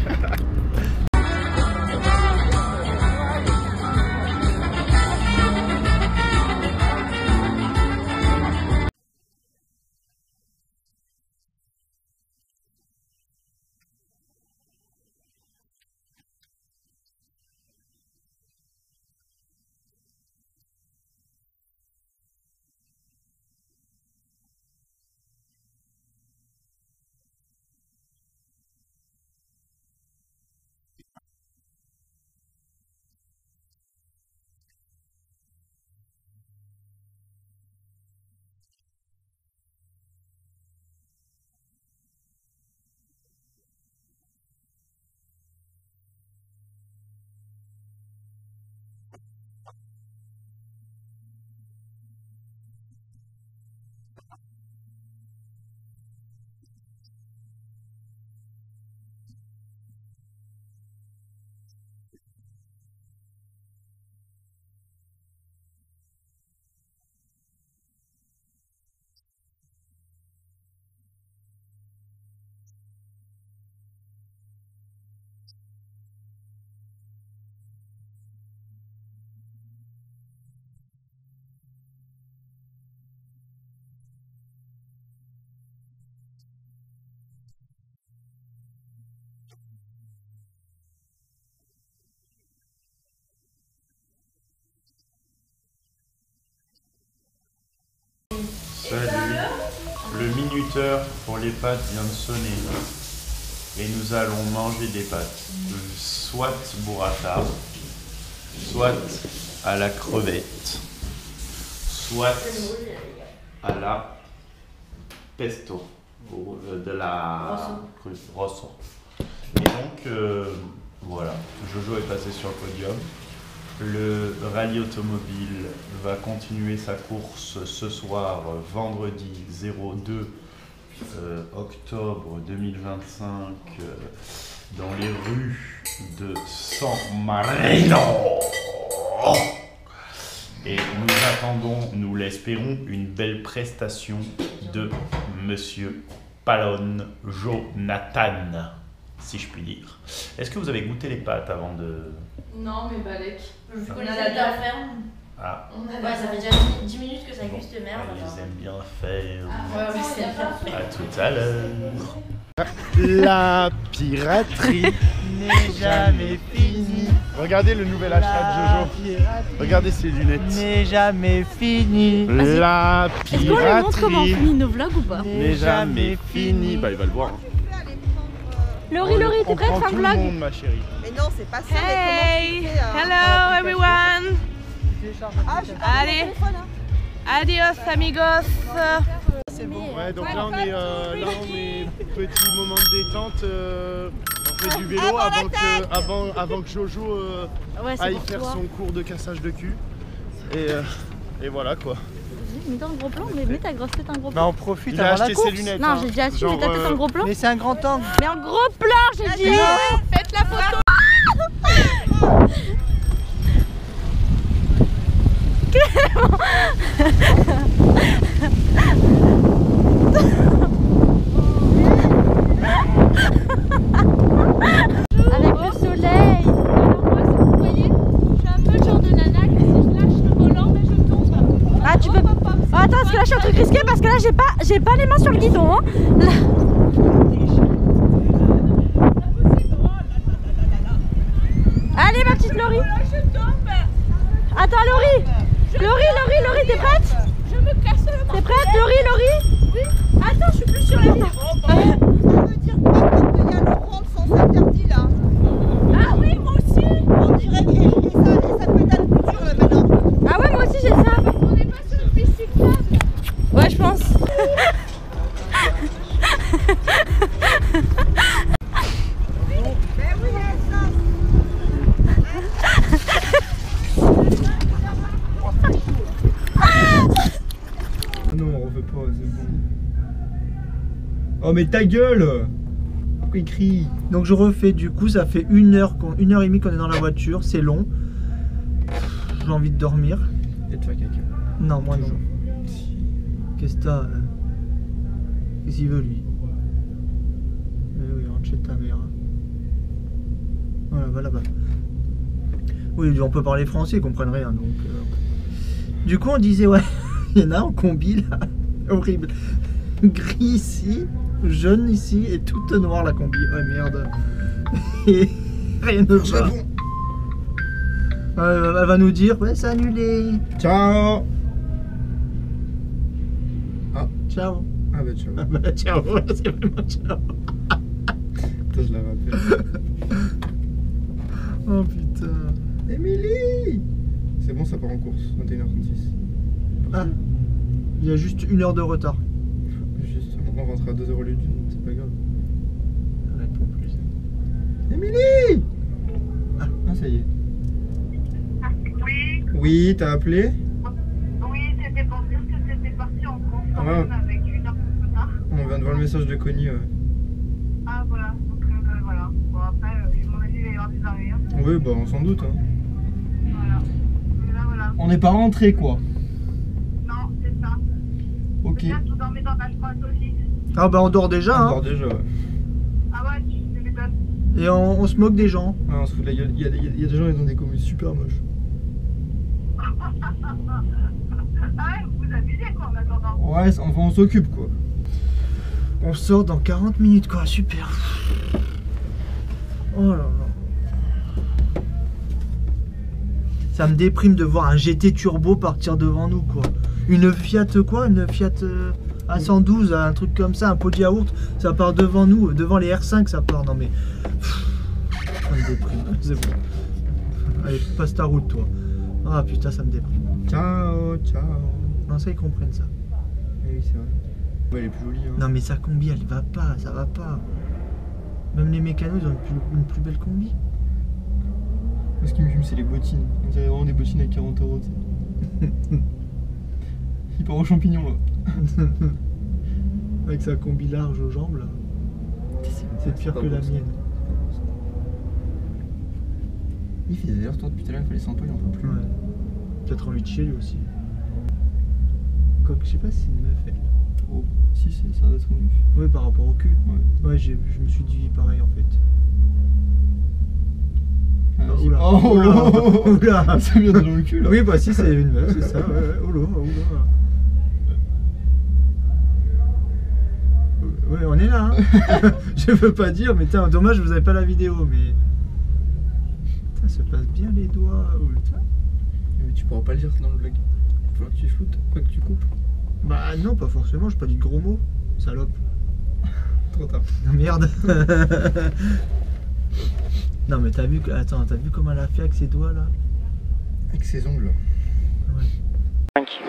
Salut. Le minuteur pour les pâtes vient de sonner et nous allons manger des pâtes, soit burrata, soit à la crevette, soit à la pesto, ou de la rosso. Et donc voilà, Jojo est passé sur le podium. Le rallye automobile va continuer sa course ce soir, vendredi 02 octobre 2025, dans les rues de San Marino. Et nous attendons, nous l'espérons, une belle prestation de Monsieur Palone Jonathan, si je puis dire. Est-ce que vous avez goûté les pâtes avant de... Non, mais Balek. Je connais la ferme. Ah. Ouais, ça fait déjà 10 minutes que ça guste merde. Ils aiment bien faire. Ah, ouais, c'est bien fait. À tout à l'heure. La piraterie n'est jamais finie. Regardez le nouvel achat de Jojo. Regardez ses lunettes. N'est jamais fini. La Est-ce qu'on lui montre comment on piraterie finit nos vlogs ou pas? n'est jamais finie. Bah il va le voir. Hein. Laurie, t'es prête à faire tout un le vlog? monde, ma chérie. Mais non, c'est pas ça. Hey! Hello everyone! Allez! Adios amigos! C'est bon. Ouais, donc là on est petit moment de détente. On fait du vélo avant que Jojo aille faire son cours de cassage de cul. Et voilà quoi. Mets dans le gros plan, mais mets ta grosse tête en gros Bah plan. on profite Il a avant la acheté course. ses lunettes. Non, hein. j'ai déjà acheté, Genre, mets ta tête en gros plan. Mais c'est un grand angle. Mais en gros plan, j'ai dit. Faites la photo! Avec le soleil. Alors moi, vous voyez, je suis un peu le genre de nana que si je lâche le volant, mais je tombe. Ah, tu peux. Oh, attends, parce que là je suis un truc risqué parce que là j'ai pas les mains sur le guidon. Hein. Là. Allez ma petite Laurie. Attends Laurie. Laurie, t'es prête? Je me casse le bras! T'es prête Laurie? Oui! Attends, je suis plus sur la ligne! Ça veut dire quoi quand il y a le rond de sens interdit là? Ah oui, moi aussi! On dirait que ça pédale plus dur là maintenant. Ah ouais, moi aussi j'ai ça. On n'est pas sur une piste cyclable! Ouais, je pense. Mais oui, ça. Non, on refait pas, c'est bon. Oh mais ta gueule! Pourquoi il crie? Donc je refais, du coup ça fait 1 heure et demie qu'on est dans la voiture, c'est long. J'ai envie de dormir. Et de faire caca. Non, moi non. Qu'est-ce que t'as Qu'est-ce qu'il veut lui? Oui, rentre chez ta mère. Voilà, va là-bas. Oui, on peut parler français, ils comprennent rien donc. Du coup on disait ouais, il y en a en combi là, horrible. Gris ici, jaune ici et toute noire la combi. Ouais merde. Et rien ne va. Elle va nous dire ouais c'est annulé. Ciao! Ah. Ciao. Ah bah ciao. Ah bah ciao, c'est vraiment ciao. Attends, je la rappelle. Oh putain. Émilie! C'est bon, ça part en course, 21h36. Ah, il y a juste 1 heure de retard. Juste, on rentre à 2 heures au lieu d'une, c'est pas grave. Réponds plus. Émilie! Ah, ça y est. Oui, Oui, t'as appelé? oui, c'était pour dire que c'était parti en course quand Ouais. même avec 1 heure de retard. On vient de voir le message de Connie. Ah voilà, donc voilà. Bon après, je m'en ai dit il va y avoir des arrêts. Hein. Oui, bah on s'en doute. Hein. Voilà. Et là voilà. On n'est pas rentré quoi. Non, c'est ça. Ok. Peut-être vous dormez dans la droite aussi. Ah bah on dort déjà On hein. dort déjà, ouais. Ah ouais, tu m'étonnes. Et on se moque des gens. Ouais, on se fout de la gueule. Il y a des gens, ils ont des communes super moches. Ah ouais, vous abusez quoi en attendant. Ouais, enfin on s'occupe quoi. On sort dans 40 minutes quoi, super. Oh là là. Ça me déprime de voir un GT Turbo partir devant nous quoi. Une Fiat quoi? Une Fiat A112, un truc comme ça, un pot de yaourt, ça part devant nous, devant les R5 ça part. Non mais... Ça me déprime, c'est bon. Allez, passe ta route toi. Ah putain ça me déprime. Ciao, ciao. Non ça ils comprennent ça. Eh oui, c'est vrai. Ouais, elle est plus jolie. Hein. Non mais sa combi elle va pas, ça va pas. Même les mécanos ils ont une plus belle combi. Moi, ce qui me fume, c'est les bottines. On dirait vraiment des bottines à 40 €. Tu sais. Il part aux champignons là. Avec sa combi large aux jambes là. C'est pire que la mienne. Il fait des allers-retours depuis tout à l'heure, il fallait 100 pas, il en peut plus. Ouais. Peut-être envie de chez lui aussi. Quoique je sais pas si c'est une meuf elle. Oh, si, ça doit être une meuf. Ouais, par rapport au cul. Ouais. Ouais, je me suis dit pareil en fait. Ah, Oula. oh, Oula. Oula. Ça vient dans le cul là. Oui, bah si, c'est une meuf, c'est ça. Ouais, ouais. Oula, oula. Oui, on est là. Hein. Je veux pas dire, mais dommage, vous avez pas la vidéo, mais. Ça se passe bien les doigts. Mais tu pourras pas le dire dans le vlog. Il faut que tu floutes, quoi que tu coupes. Bah non, pas forcément, j'ai pas dit de gros mots. Salope. Trop tard. Non, merde. Non, mais t'as vu, attends, t'as vu comment elle a fait avec ses doigts là? Avec ses ongles. Ouais. 5.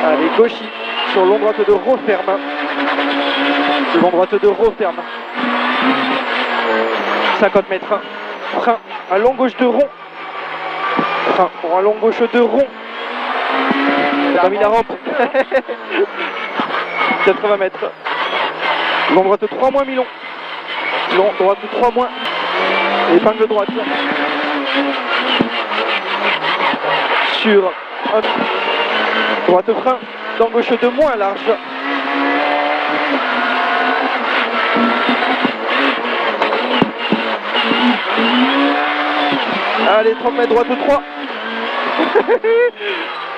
Allez, Gauchy sur long droite de referme. Long droite de referme. 50 mètres. Frein à long gauche de rond. Frein pour un long gauche de rond. T'as mis la rampe. 80 mètres. Long droite 3 moins Milon. Long droite 3 moins. Épingle droite. Sur un droite frein. Dans gauche de moins large. Allez, 30 mètres droite 3.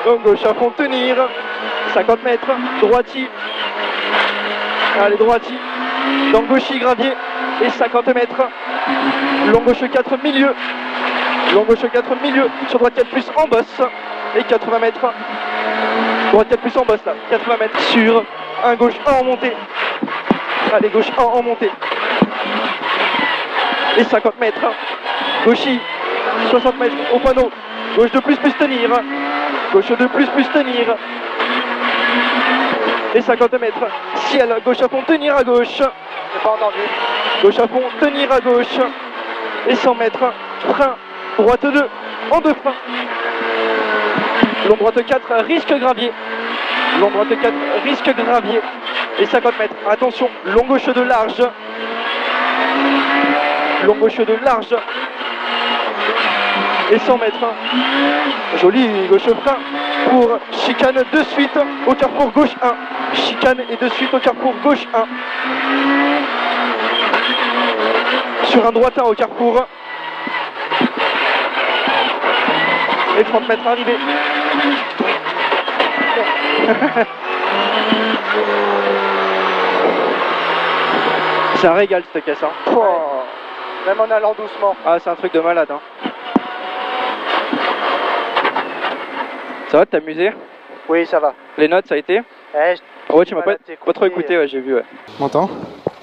Donc gauche à fond tenir. 50 mètres, droiti. Allez, droiti. Dans gauchi gravier. Et 50 mètres. Long gauche 4 milieu. Long gauche 4 milieu. Sur droite 4 plus en bosse. Et 80 mètres. Droite 4 plus en bosse là. 80 mètres sur un gauche 1 en montée. Allez, gauche 1 en montée. Et 50 mètres. Gauchi. 60 mètres au panneau. Gauche de plus tenir. Gauche de plus tenir. Et 50 mètres. Ciel. Gauche à fond tenir à gauche. J'ai pas entendu. Gauche à fond tenir à gauche. Et 100 mètres. Frein. Droite 2. En 2 freins. Long droite 4. Risque gravier. Long droite 4. Risque gravier. Et 50 mètres. Attention. Long gauche de large. Long gauche de large. Et 100 mètres. Joli gauche frein pour chicane de suite au carrefour gauche 1. Chicane et de suite au carrefour gauche 1. Sur un droitin au carrefour. Et 30 mètres arrivés. C'est un régal cette caisse. Hein. Oh. Même en allant doucement. Ah, c'est un truc de malade. Hein. Ça va, t'amuser? Oui, ça va. Les notes, ça a été? Ouais, tu m'as pas trop écouté, ouais, j'ai vu, ouais. M'entends?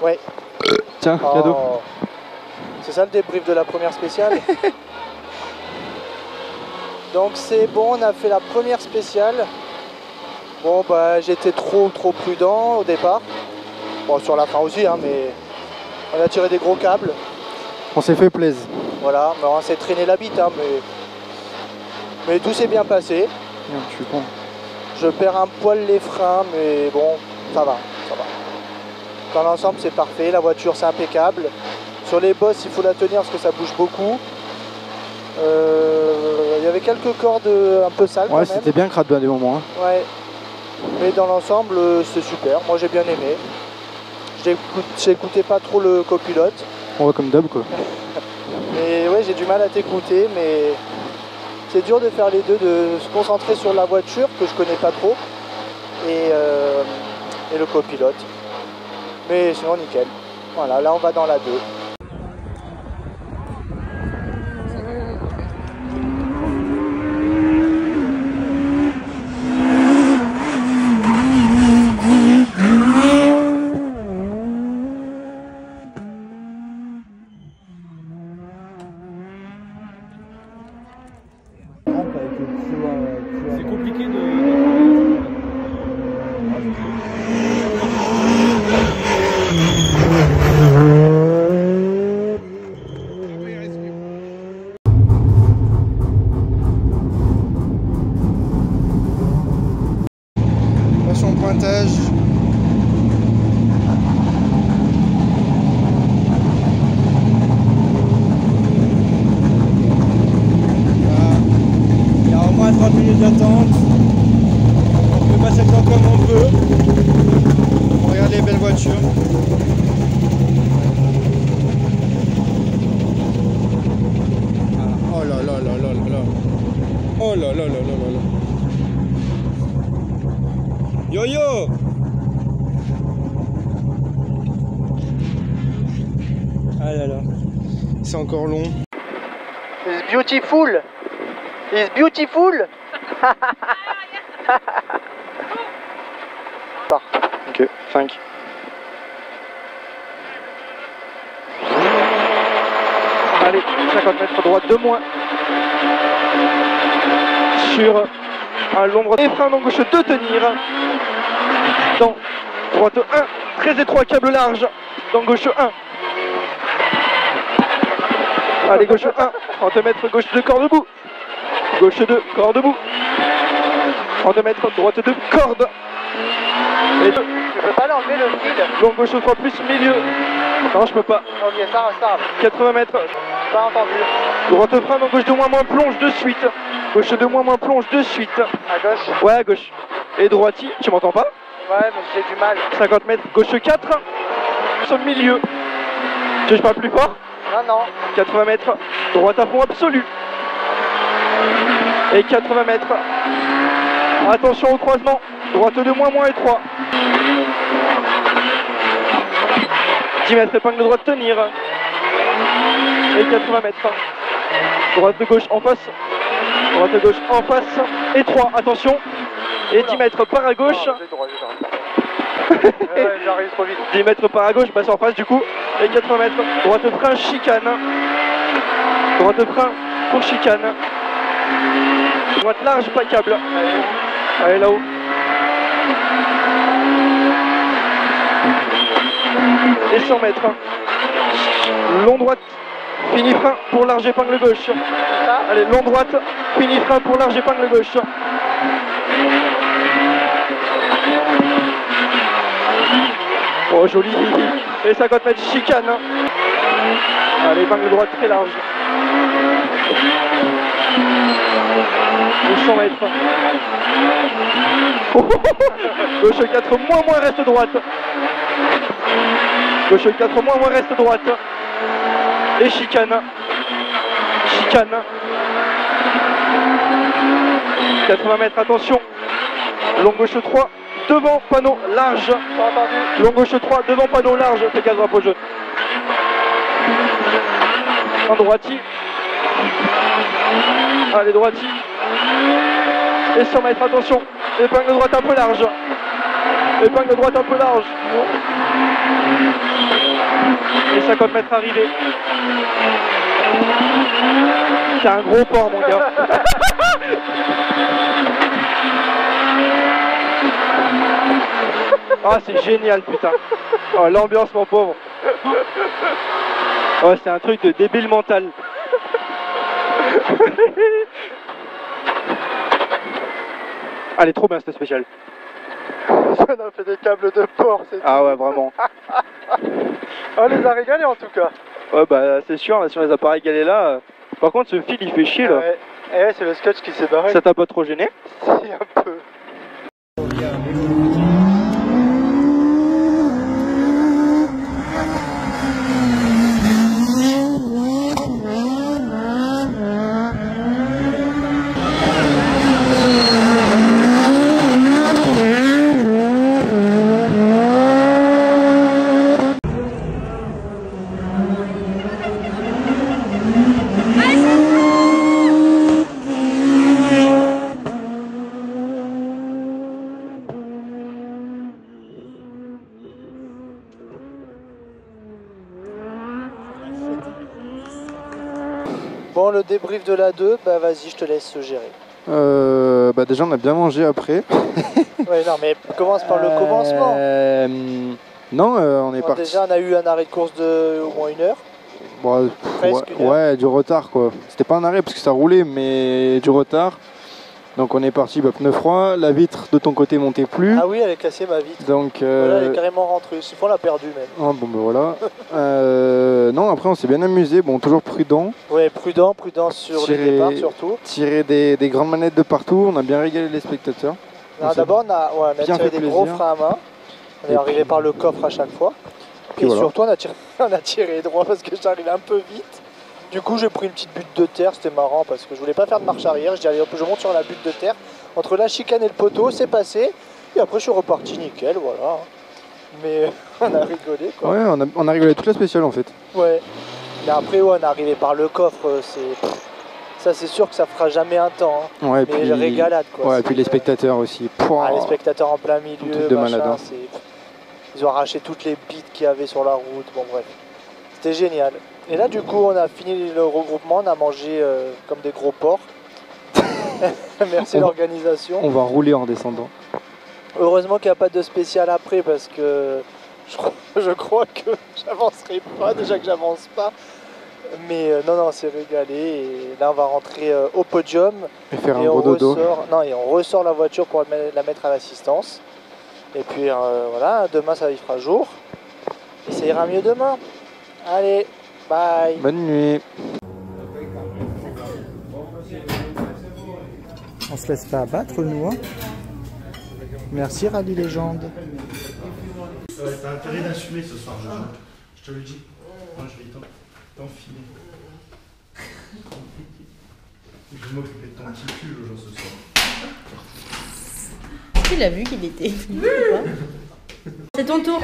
Ouais. Tiens, cadeau. C'est ça le débrief de la première spéciale? Donc c'est bon, on a fait la première spéciale. Bon, bah j'étais trop prudent au départ. Bon, sur la fin aussi, hein, mais on a tiré des gros câbles. On s'est fait plaisir. Voilà, mais on s'est traîné la bite, hein, mais tout s'est bien passé. Merde, je suis con. Je perds un poil les freins, mais bon, ça va, ça va. Dans l'ensemble, c'est parfait, la voiture, c'est impeccable. Sur les bosses, il faut la tenir parce que ça bouge beaucoup. Il y avait quelques cordes un peu sales. Ouais, c'était bien crade à des moments. Hein. Ouais, mais dans l'ensemble, c'est super. Moi, j'ai bien aimé. J'écoutais pas trop le copilote. On va comme d'hab, quoi. Mais ouais, j'ai du mal à t'écouter, mais c'est dur de faire les deux, de se concentrer sur la voiture que je connais pas trop et le copilote. Mais sinon nickel. Voilà, là on va dans la 2. C'est compliqué de... Attention au pointage. Il y a au moins 30 minutes d'attente. On peut passer le temps comme on peut. On regarde les belles voitures. Oh là là là là là là. Oh là là là là là là. Yo yo! C'est encore long. It's beautiful. It's beautiful. Ok, 5. Allez, 50 mètres droite de moins. Sur un long droit. Et frein dans gauche 2 tenir. Dans droite 1, très étroit, câble large. Dans gauche 1. Allez, gauche 1, 30 mètres, gauche 2, corps debout. Gauche 2, corps debout. 30 mètres, droite 2, corde. Et 2. Tu peux pas l'enlever le fil? Long gauche 3 plus milieu. Non, je peux pas. Ok, ça va. 80 mètres. Pas entendu. Droite frein, dans gauche 2 moins plonge de suite. Gauche 2 moins plonge de suite. À gauche? Ouais, à gauche. Et droitier, tu m'entends pas? Ouais, mais j'ai du mal. 50 mètres, gauche 4. Sur le milieu. Tu veux que je parle plus fort? Non. 80 mètres, droite à fond absolu. Et 80 mètres. Attention au croisement. Droite 2 moins et 3. 10 mètres, épingle de droite tenir. Et 80 mètres. Droite de gauche en face. Droite de gauche en face. Et 3, attention. Et 10 mètres par à gauche. J'arrive trop vite. 10 mètres par à gauche, passe en face du coup. Et 80 mètres. Droite frein, chicane. Droite frein pour chicane. Droite large, pas câble. Allez là-haut. Et 100 mètres. Long droite. Fini frein pour large épingle gauche. Allez, long droite. Fini frein pour large épingle gauche. Oh, joli. Et 50 mètres chicane. Allez, épingle droite très large. Et 100 mètres. Gauche 4, moins reste droite. Gauche 4, moins reste droite. Et chicane. Chicane. 80 mètres, attention. Long gauche 3, devant panneau large. Long gauche 3, devant panneau large. Fais gaz drapeau jaune. En droitier. Allez, droitier. Et 100 mètres, attention. Épingle droite un peu large. Épingle droite un peu large. Et 50 mètres arrivée. C'est un gros port, mon gars. Ah, c'est génial, putain. Oh, l'ambiance, mon pauvre. Oh, c'est un truc de débile mental. Allez, trop bien, c'était spécial. On a fait des câbles de port, c'est Ah ouais, vraiment. On les a régalés en tout cas. Ouais, bah c'est sûr, là, si on les a pas régalés là. Par contre, ce fil il fait chier là. Ouais, ouais, c'est le scotch qui s'est barré. Ça t'a pas trop gêné? Si, un peu. Bon, le débrief de la 2, bah vas-y, je te laisse gérer. Bah déjà on a bien mangé après. Ouais, non mais commence par le commencement. Non, on est parti. Déjà on a eu un arrêt de course de au moins 1 heure. Bon, Presque une heure. ouais, du retard quoi. C'était pas un arrêt parce que ça roulait, mais du retard. Donc on est parti, bah, pneu froid, la vitre de ton côté montait plus. Ah oui, elle est cassée ma vitre. Donc voilà, elle est carrément rentrée. C'est fois on l'a perdue même. Oh, bon ben voilà. Non, après on s'est bien amusé, bon toujours prudent. Ouais, prudent sur les départs surtout. Tirer des grandes manettes de partout, on a bien régalé les spectateurs. D'abord on a tiré des gros freins à main. On est arrivé par le coffre à chaque fois. Et voilà. Surtout on a tiré droit parce que j'arrivais un peu vite. Du coup j'ai pris une petite butte de terre, c'était marrant parce que je voulais pas faire de marche arrière. Je dis allez hop, je monte sur la butte de terre. Entre la chicane et le poteau, c'est passé. Et après je suis reparti nickel, voilà. Mais on a rigolé quoi. Ouais, on a rigolé toute la spéciale en fait. Ouais. Mais après, ouais, on est arrivé par le coffre, ça c'est sûr que ça fera jamais un temps. Hein. Ouais, mais régalade quoi. Ouais, et puis les spectateurs aussi. Ah, les spectateurs en plein milieu, truc de machin, malade, hein. Ils ont arraché toutes les bites qu'il y avait sur la route, bon bref. C'était génial. Et là du coup on a fini le regroupement, on a mangé comme des gros porcs. Merci l'organisation. On va rouler en descendant. Heureusement qu'il n'y a pas de spécial après parce que je crois que j'avancerai pas, déjà que j'avance pas. Mais non, c'est régalé et là on va rentrer au podium et faire un gros dodo. Et on ressort la voiture pour la mettre à l'assistance. Et puis voilà, demain ça y fera jour et ça ira mieux demain. Allez, bye. Bonne nuit. On se laisse pas abattre nous, hein. Merci Rallye Légende. T'as intérêt d'assumer ce soir, je te le dis. Moi je vais t'enfiler. Je vais m'occuper de ton petit cul le jour ce soir. Tu l'as vu qu'il était venu ou pas? C'est ton tour.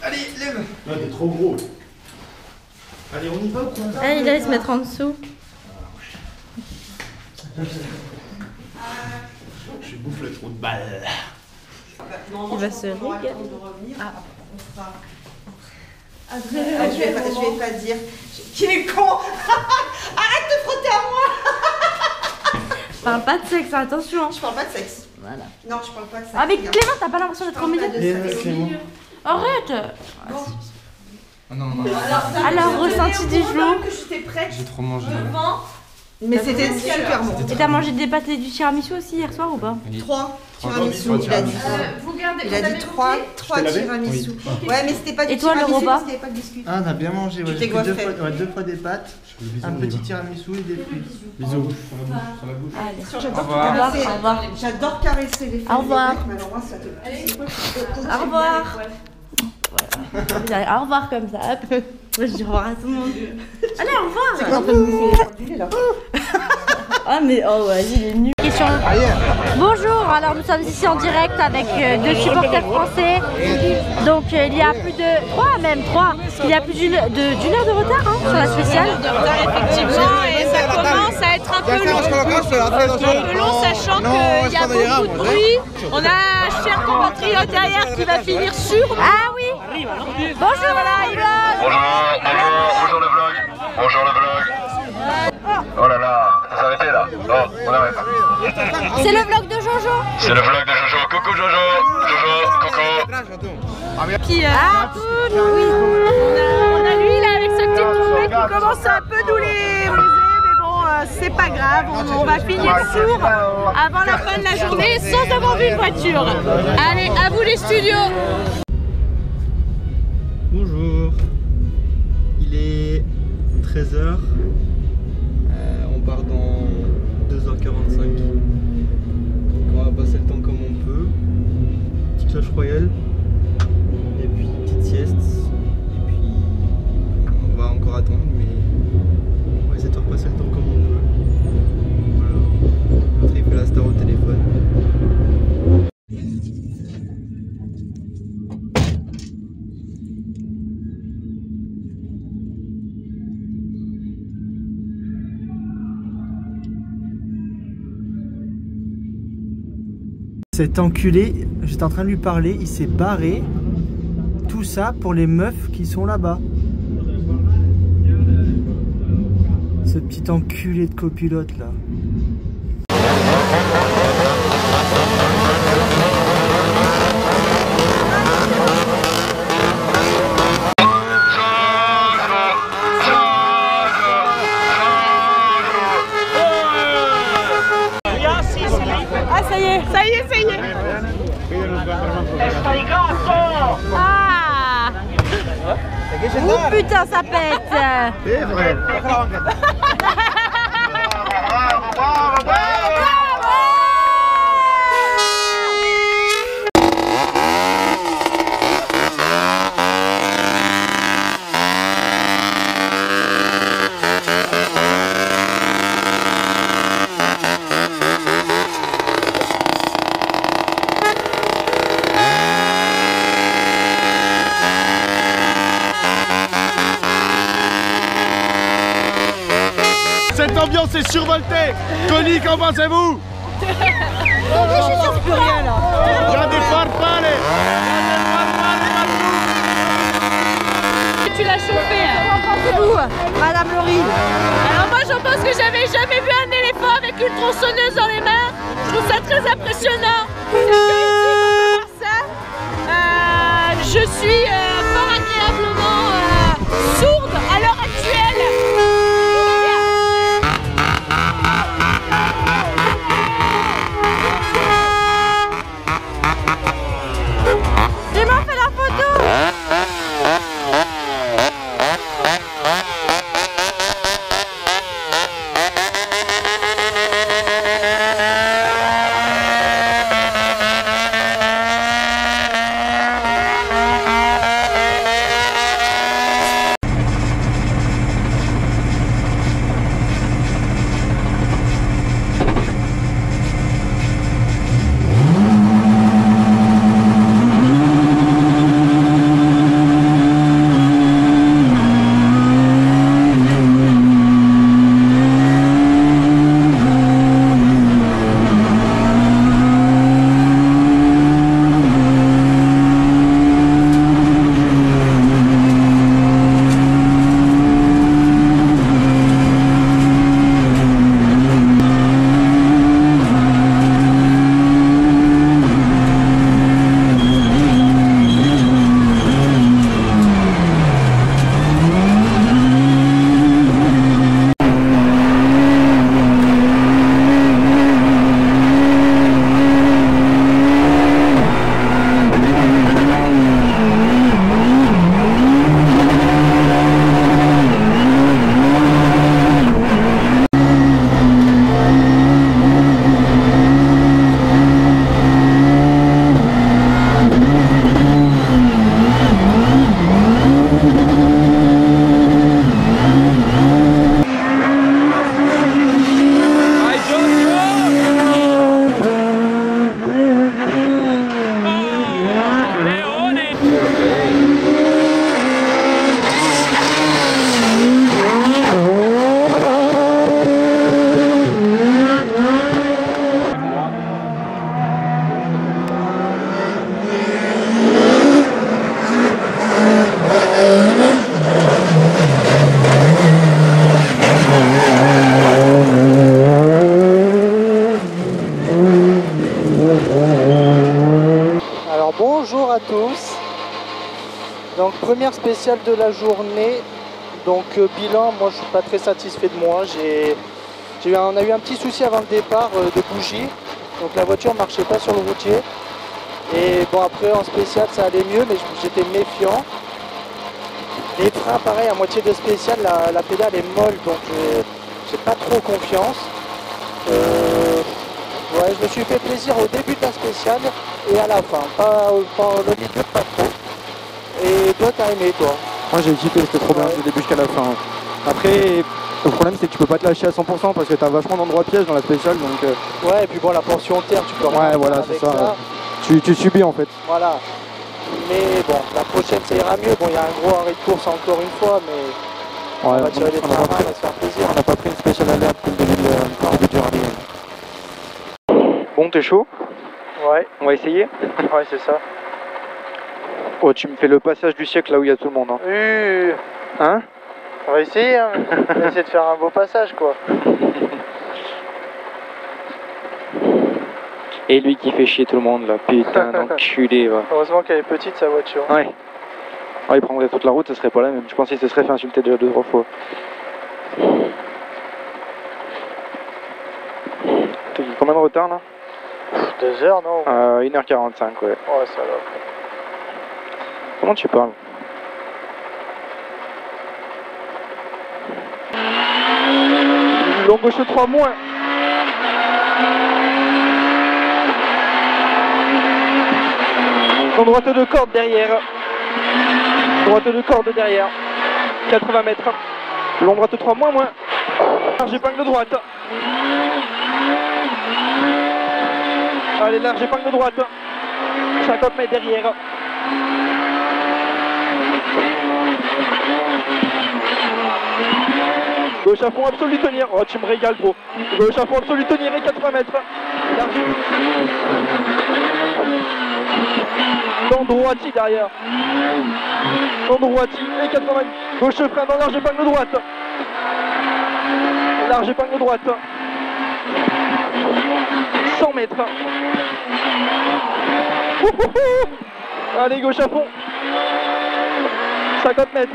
Allez, lève. Non, il est trop gros. Allez, on y va ou quoi? Ah, il allait se mettre en dessous. Je bouffe le trou de balle. Il va se régaler. Je vais pas dire. Qui est con. Arrête de frotter à moi. Parle pas de sexe, attention. Je parle pas de sexe. Voilà. Non, je parle pas de sexe. Avec Clément, t'as pas l'impression d'être au milieu? Arrête. Non. Alors, ressenti du jour. J'ai trop mangé. Mais c'était super bon. Et t'as mangé des pâtes et du tiramisu aussi hier soir ou pas? 3 tiramisu, il a dit. Il a dit 3 tiramisu. Ouais, mais c'était pas du et toi, le tiramisu repas parce qu'il n'y avait pas de biscuits. Ah, on a bien mangé. Tu t'es coiffé. Deux fois des pâtes, un petit tiramisu et des fruits. Bisous. J'adore caresser les femmes. Au revoir. Mais alors moi, ça te plaît. Au revoir. Voilà. Au revoir comme ça. Moi, je dis au revoir à tout le monde. Allez, au revoir. C'est quoi Ah mais oh vas-y, il est nul. Question. Bonjour, alors nous sommes ici en direct avec deux supporters français. Donc il y a plus de 3. Il y a plus d'une heure de retard hein, sur la spéciale. Effectivement, et ça commence à être un peu long, sachant qu'il y a beaucoup de bruit. On a un cher compatriote derrière qui va finir sur. Ah oui. Bonjour voilà, il va. Bonjour le vlog. Bonjour le vlog. Oh là là, ça s'est arrêté là. Oh, on arrête. C'est le vlog de Jojo. C'est le vlog de Jojo. Coucou Jojo. Jojo, coucou. Puis oui. On a lui là avec sa petite trompette qui commence à un peu nous les briser, mais bon, c'est pas grave, on va finir sourd avant la fin de la journée sans avoir vu une voiture. Allez, à vous les studios. Bonjour. Il est 13h. On part dans 2h45. Donc on va passer le temps comme on peut. Petite cloche royale. Et puis petite sieste. Et puis on va encore attendre, mais on va essayer de repasser le temps comme on peut. Voilà. L'autre il fait la star au téléphone. Cet enculé, j'étais en train de lui parler, il s'est barré. Tout ça pour les meufs qui sont là-bas. Ce petit enculé de copilote là. Ah ça y est. Ah. Oh putain, ça pète. C'est vrai. Cette ambiance est survoltée. Connie, qu'en pensez-vous? Je cherche plus rien là. Il y a des farfales. Tu l'as chauffé. Vous, Madame Laurie. Alors moi je pense que j'avais jamais vu un éléphant avec une tronçonneuse dans les mains. Je trouve ça très impressionnant. C'est que ici qu'on peut voir ça. Je suis fort agréablement sourde à l'heure actuelle. Il m'a fait la photo. Alors bonjour à tous. Donc première spéciale de la journée. Donc bilan, moi je suis pas très satisfait de moi. On a eu un petit souci avant le départ de bougie. Donc la voiture marchait pas sur le routier. Et bon après en spécial ça allait mieux, mais j'étais méfiant. Les freins pareil à moitié de spécial, la pédale est molle, donc j'ai pas trop confiance. Ouais, je me suis fait plaisir au début de la spéciale et à la fin, pas le milieu, pas trop. Et toi t'as aimé toi? Moi j'ai kiffé, c'était trop bien du début jusqu'à la fin. Après le problème c'est que tu peux pas te lâcher à 100% parce que t'as vachement d'endroits pièges dans la spéciale donc... Ouais et puis bon la portion terre tu peux rien voilà faire c'est avec ça. Tu subis en fait. Voilà. Mais bon la prochaine ça ira mieux. Bon il y a un gros arrêt de course encore une fois mais on va tirer les freins à main, on va se faire plaisir. On n'a pas pris une spéciale alerte depuis le début du rallye. Bon t'es chaud? Ouais. On va essayer? Ouais c'est ça. Oh tu me fais le passage du siècle là où il y a tout le monde. Hein? On va essayer hein. On va essayer de faire un beau passage quoi. Et lui qui fait chier tout le monde là, putain d'enculé va. Heureusement qu'elle est petite sa voiture. Ouais. Oh, il prendrait toute la route, ce serait pas la même. Je pense qu'il se serait fait insulter déjà 2-3 fois. T'as dit combien de retard là? 2 heures non? 1h45 ouais. Oh ça va. Comment tu parles? Long gauche 3 moins. Long droite de corde derrière. Droite de corde derrière. 80 mètres. Long droite 3 moins. Large épingle droite. Allez, large épingle droite. 50 mètres derrière. Gauche à fond absolu tenir. Oh, tu me régales, gros. Gauche à fond absolu tenir et 80 mètres. Large. Dans droiti derrière. Dans droiti et 80 mètres. Gauche frein dans large épingle droite. Large épingle droite. 100 mètres. Allez, gauche à fond. 50 mètres.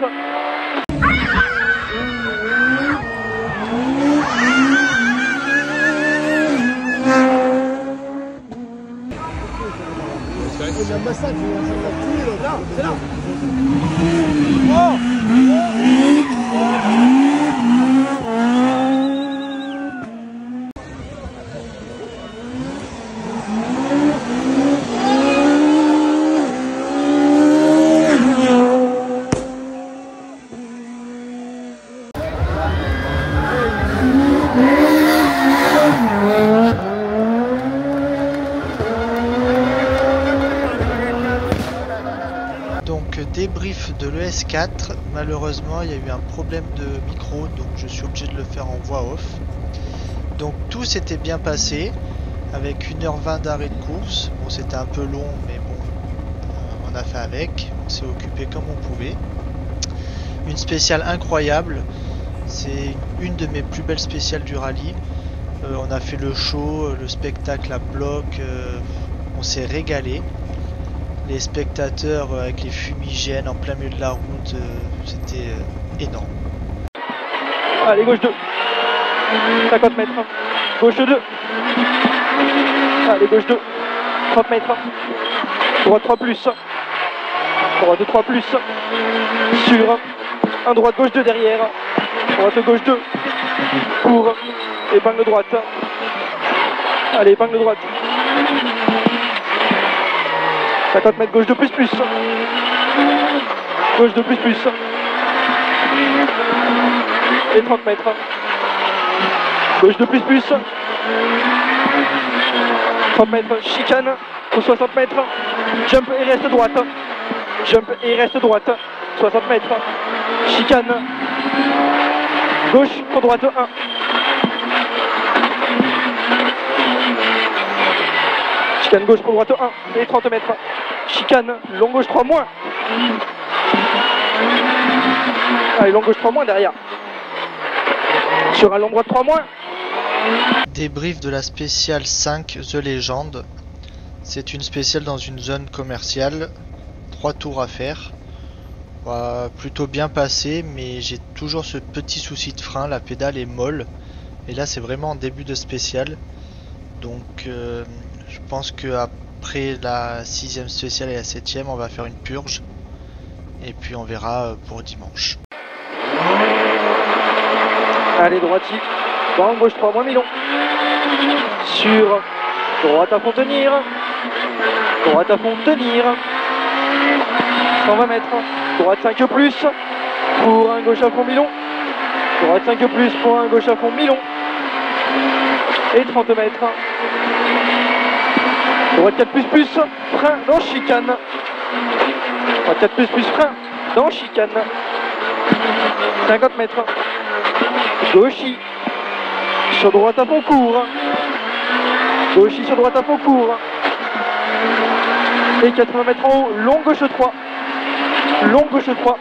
L'ambassade, c'est là. Débrief de l'ES4, malheureusement il y a eu un problème de micro, donc je suis obligé de le faire en voix off. Donc tout s'était bien passé, avec 1h20 d'arrêt de course. Bon, c'était un peu long, mais bon, on a fait avec, on s'est occupé comme on pouvait. Une spéciale incroyable, c'est une de mes plus belles spéciales du rallye. On a fait le show, le spectacle à bloc, on s'est régalé. Les spectateurs avec les fumigènes en plein milieu de la route, c'était énorme. Allez, gauche 2. 50 mètres. Gauche 2. Allez, gauche 2. 30 mètres. Droite 3 plus. Droite 3 plus. Sur. Un droite gauche 2 derrière. Droite gauche 2. Pour. Épingle droite. Allez, épingle droite. 50 mètres, gauche 2 plus plus. Gauche 2 plus plus. Et 30 mètres. Gauche 2 plus plus. 30 mètres, chicane. Pour 60 mètres. Jump et reste droite. Jump et reste droite. 60 mètres. Chicane. Gauche pour droite 1. Chicane gauche pour droite 1 et 30 mètres. Chicane, long gauche 3 moins. Allez, long gauche 3 moins derrière. Sur un long droite 3 moins. Débrief de la spéciale 5 The Legend. C'est une spéciale dans une zone commerciale. 3 tours à faire. Plutôt bien passé, mais j'ai toujours ce petit souci de frein. La pédale est molle. Et là, c'est vraiment en début de spéciale. Donc, je pense que après la 6ème spéciale et la 7ème, on va faire une purge. Et puis on verra pour dimanche. Allez, droitier. Dans gauche 3 moins Milon. Sur droite à fond tenir. Droite à fond tenir. 120 mètres. Droite 5 plus. Pour un gauche à fond Milon. Droite 5 plus pour un gauche à fond Milon. Et 30 mètres. Droite 4 plus, frein dans chicane. Droite 4 plus, frein dans chicane. 50 mètres. Gauchy. Sur droite à fond court. Gauchy sur droite à fond court. Et 80 mètres en haut, long gauche 3. Long gauche 3.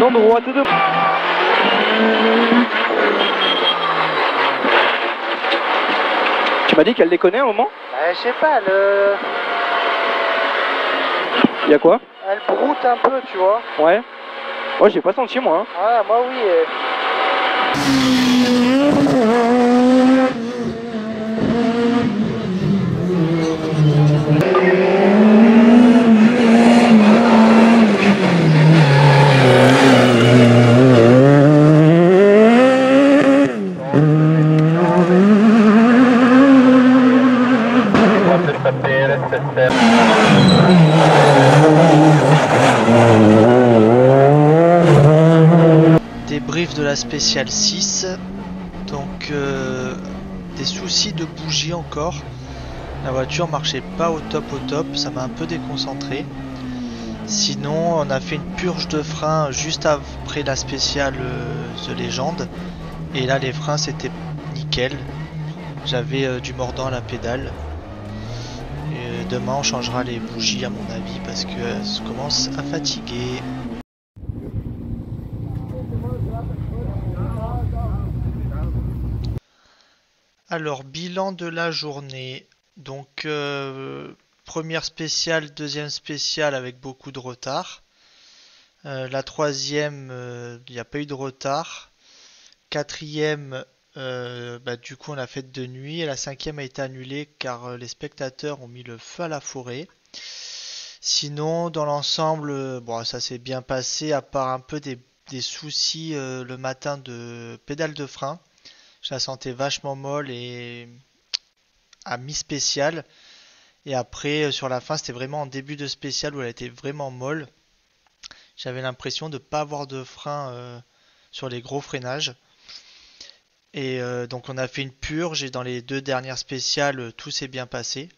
Dans droite 2. Tu m'as dit qu'elle déconnait à un moment? Je sais pas, Y'a quoi? Elle broute un peu, tu vois. Ouais. Moi, j'ai pas senti, moi. Hein. Ouais, moi oui. Débrief de la spéciale 6. Donc des soucis de bougie encore. La voiture marchait pas au top, ça m'a un peu déconcentré. Sinon on a fait une purge de frein juste après la spéciale The Legend. Et là les freins c'était nickel. J'avais du mordant à la pédale. Et demain on changera les bougies à mon avis parce que ça commence à fatiguer. Alors bilan de la journée. Donc première spéciale, deuxième spéciale avec beaucoup de retard. La troisième, il n'y a pas eu de retard. Quatrième, du coup on a fait de nuit. Et la cinquième a été annulée car les spectateurs ont mis le feu à la forêt. Sinon, dans l'ensemble, bon, ça s'est bien passé à part un peu des soucis le matin de pédale de frein. Je la sentais vachement molle et à mi-spécial. Et après, sur la fin, c'était vraiment en début de spécial où elle était vraiment molle. J'avais l'impression de ne pas avoir de frein sur les gros freinages. Et donc on a fait une purge et dans les 2 dernières spéciales, tout s'est bien passé.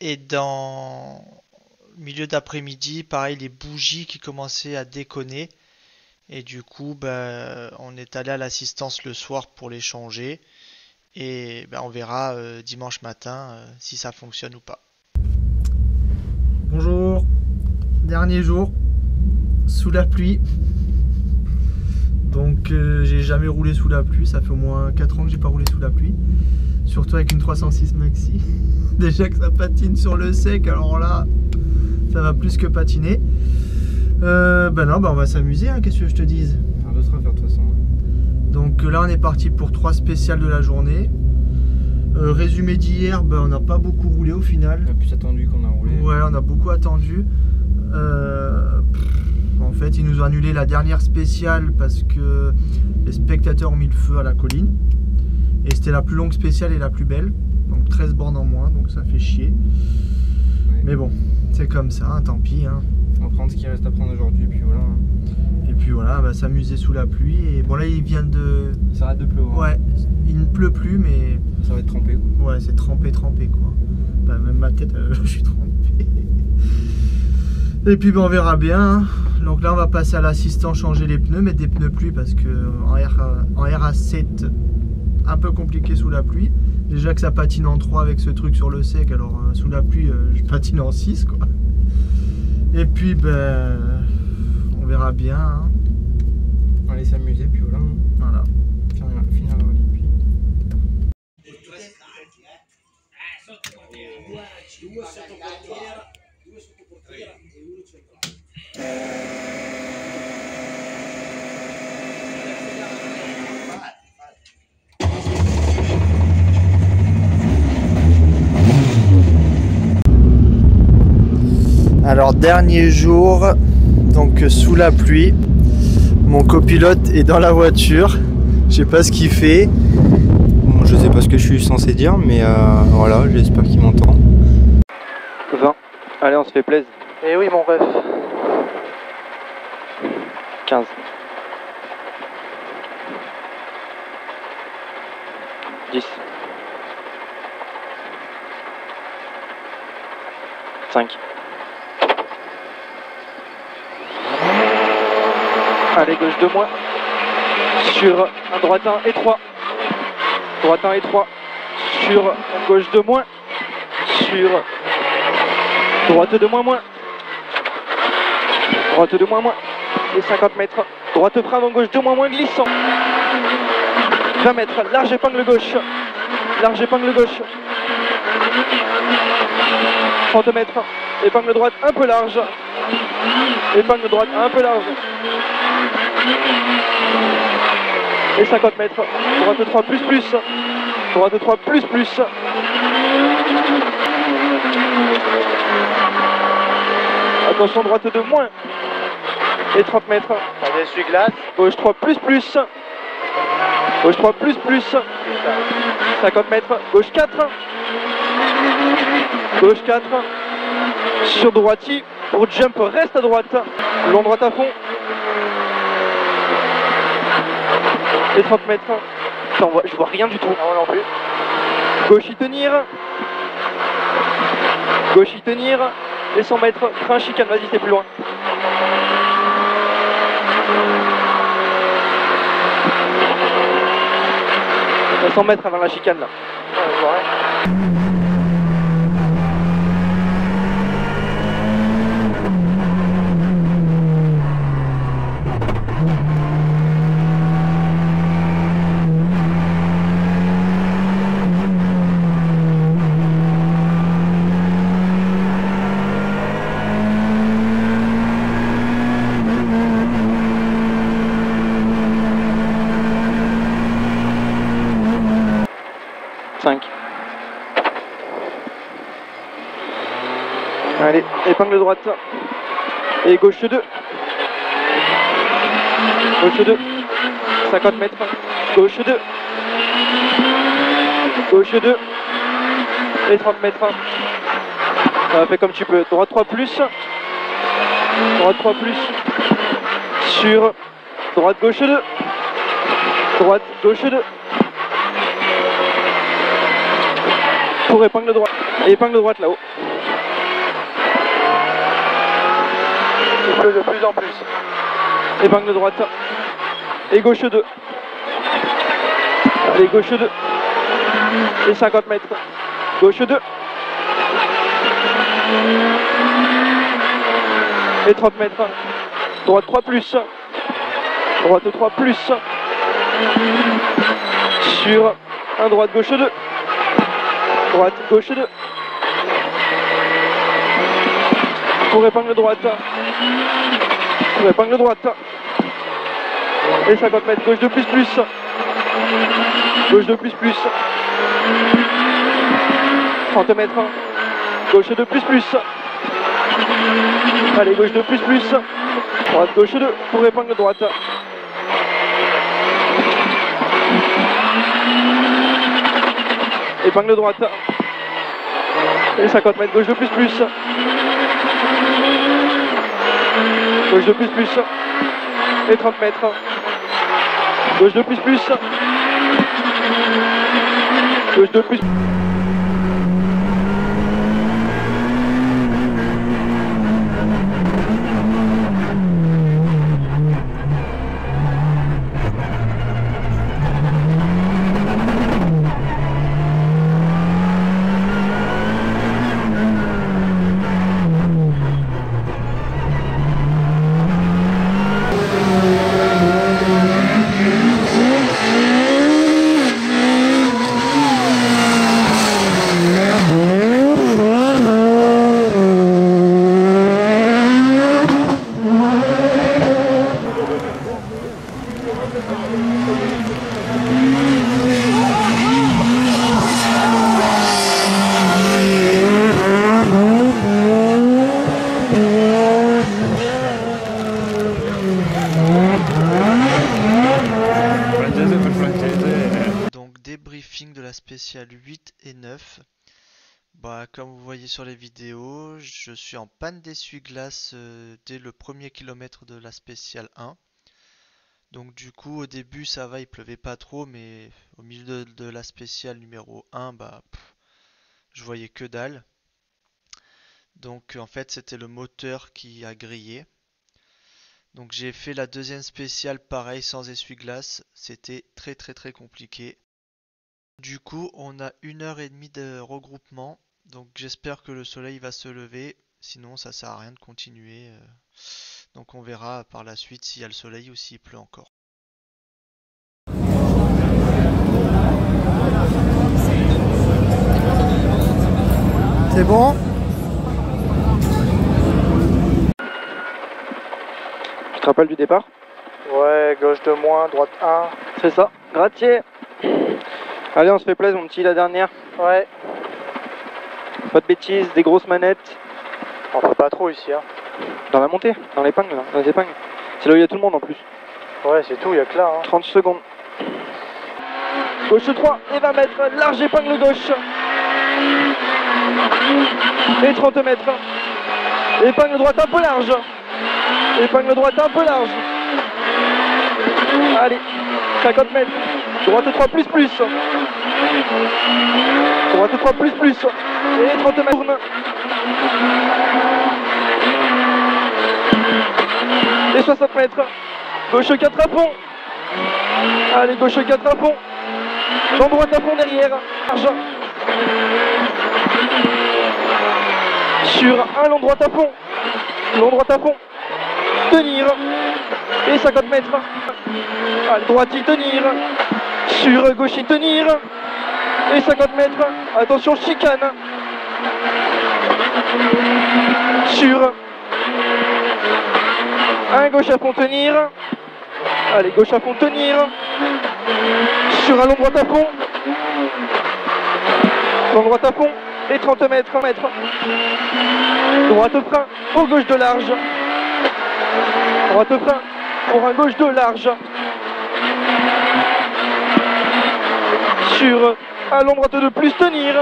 Et dans le milieu d'après-midi, pareil, les bougies qui commençaient à déconner. Et du coup, on est allé à l'assistance le soir pour les changer. Et on verra dimanche matin si ça fonctionne ou pas. Bonjour, dernier jour, sous la pluie. Donc j'ai jamais roulé sous la pluie, ça fait au moins 4 ans que j'ai pas roulé sous la pluie. Surtout avec une 306 Maxi. Déjà que ça patine sur le sec, alors là, ça va plus que patiner. Non, on va s'amuser, hein, qu'est-ce que je te dise. Un d'autre à faire de toute façon. Donc là on est parti pour 3 spéciales de la journée. Résumé d'hier, on n'a pas beaucoup roulé au final. On a plus attendu qu'on a roulé. Ouais, on a beaucoup attendu. En fait, ils nous ont annulé la dernière spéciale parce que les spectateurs ont mis le feu à la colline. Et c'était la plus longue spéciale et la plus belle. Donc 13 bornes en moins, donc ça fait chier. Ouais. Mais bon, c'est comme ça, hein, tant pis. Hein. On va prendre ce qu'il reste à prendre aujourd'hui, puis voilà. Et puis voilà, on va s'amuser sous la pluie. Et bon, là, il vient de... Ça arrête de pleuvoir. Ouais, il ne pleut plus, mais... Ça va être trempé, quoi. Ouais, c'est trempé, quoi. Même ma tête, je suis trempé. Et puis on verra bien. Hein. Donc là, on va passer à l'assistant, changer les pneus, mettre des pneus pluie parce que en RA7, un peu compliqué sous la pluie. Déjà que ça patine en 3 avec ce truc sur le sec, alors sous la pluie, je patine en 6, quoi. Et puis, on verra bien. Hein. On va aller s'amuser, puis voilà. Hein. Voilà. Finir le rallye, puis... Alors dernier jour, donc sous la pluie, mon copilote est dans la voiture, je sais pas ce qu'il fait. Bon, je sais pas ce que je suis censé dire, mais voilà, j'espère qu'il m'entend. 20, allez on se fait plaisir. Eh oui mon ref. 15. 10. 5. Allez, gauche de moins. Sur un droite 1 et 3. Droite 1 et 3. Sur gauche de moins. Sur droite de moins. Droite de moins. Et 50 mètres. Droite frein avant gauche de moins glissant. 20 mètres. Large épingle gauche. Large épingle gauche. 30 mètres. Épingle droite un peu large. Épingle droite un peu large. Et 50 mètres. Droite 3 plus. Droite 3 plus. Attention, droite de moins. Et 30 mètres. Allez, essuie-glace. Gauche 3 plus. Gauche 3 plus. 50 mètres. Gauche 4. Gauche 4. Sur droitier. Pour jump, reste à droite. Long droite à fond. Et 30 mètres. Putain, je vois rien du tout. Non plus. Gauche y tenir. Gauche y tenir. Et 100 mètres. Frein chicane, vas-y, t'es plus loin. À 100 mètres avant la chicane là. Allez, épingle droite. Et gauche 2. Gauche 2. 50 mètres. Gauche 2. Gauche 2. Et 30 mètres. Fais comme tu peux. Droite 3 plus. Droite 3 plus. Sur. Droite gauche 2. Droite gauche 2. Pour épingle droite. Et épingle droite là-haut. Il pleut de plus en plus. Épingle droite. Et gauche 2. Allez, gauche 2. Et 50 mètres. Gauche 2. Et 30 mètres. Droite 3 plus. Droite 3 plus. Sur un droite gauche 2. Droite gauche 2. Pour épingle droite. Pour épingle droite. Et 50 mètres. Gauche 2 plus plus. Gauche 2 plus plus. 30 mètres. Gauche 2 plus plus. Allez, gauche 2 plus plus. Droite gauche 2 pour épingle droite. Épingle droite. Et 50 mètres. Gauche 2 plus plus. Gauche 2 plus plus. Et 30 mètres. Gauche 2 plus plus. Gauche 2 plus. Donc débriefing de la spéciale 8 et 9. Comme vous voyez sur les vidéos, je suis en panne d'essuie-glace dès le premier kilomètre de la spéciale 1. Donc du coup au début ça va, il pleuvait pas trop, mais au milieu de la spéciale numéro 1, je voyais que dalle. Donc en fait c'était le moteur qui a grillé. Donc j'ai fait la deuxième spéciale pareil sans essuie-glace, c'était très compliqué. Du coup on a 1h30 de regroupement, donc j'espère que le soleil va se lever, sinon ça sert à rien de continuer. Donc on verra par la suite s'il y a le soleil ou s'il pleut encore. C'est bon? Tu te rappelles du départ? Ouais, gauche 2 moins, droite 1. C'est ça, gratier. Allez, on se fait plaisir mon petit, la dernière. Ouais. Pas de bêtises, des grosses manettes. On fait pas trop ici, hein. Dans la montée, dans l'épingle, dans les épingles. C'est là où il y a tout le monde en plus. Ouais, c'est tout, il y a que là, hein. 30 secondes. Gauche 3 et 20 mètres, large épingle gauche. Et 30 mètres. Épingle droite un peu large. Épingle droite un peu large. Allez, 50 mètres. Droite 3 plus plus. Droite 3 plus plus. Et 30 mètres. Et 60 mètres. Gauche 4 à fond. Allez, gauche 4 à fond. Long droite à fond derrière. Large. Sur un long droite à fond. Long droite à fond. Tenir. Et 50 mètres. À droite y tenir. Sur gauche y tenir. Et 50 mètres. Attention chicane. Sur un gauche à fond tenir. Allez, gauche à fond tenir. Sur un long droite à fond. Long droite à fond. Et 30 mètres. Droite frein. Au gauche de large. Droite frein. Pour un gauche de large. Sur un long droite de plus tenir.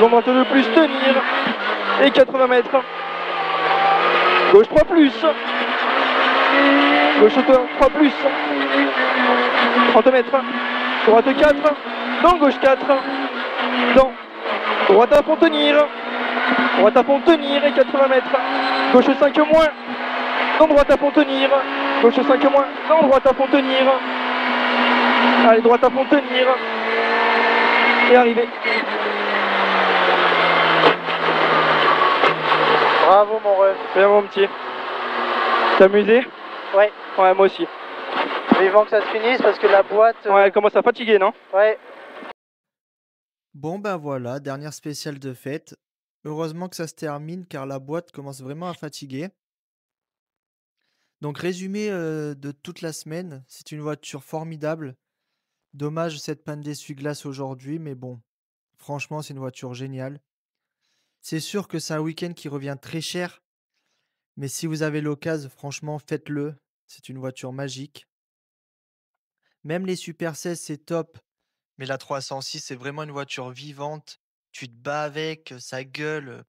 Long droite de plus tenir. Et 80 mètres. Gauche 3 plus. Gauche 3 plus. 30 mètres. Droite 4. Dans gauche 4. Dans. Droite à fond tenir. Droite à fond tenir et 80 mètres. Gauche 5 moins. Dans droite à fond tenir. Gauche 5 moins. Dans droite à fond tenir. Allez, droite à fond tenir. Et arriver. Bravo mon ref. Bien mon petit. T'es amusé? Ouais. Ouais, moi aussi. Vivant que ça se finisse parce que la boîte... Ouais, elle commence à fatiguer, non? Ouais. Bon ben voilà, dernière spéciale de fête. Heureusement que ça se termine car la boîte commence vraiment à fatiguer. Donc résumé de toute la semaine, c'est une voiture formidable. Dommage cette panne d'essuie-glace aujourd'hui, mais bon, franchement c'est une voiture géniale. C'est sûr que c'est un week-end qui revient très cher, mais si vous avez l'occasion, franchement faites-le. C'est une voiture magique. Même les Super 16 c'est top, mais la 306 c'est vraiment une voiture vivante. Tu te bats avec, ça gueule.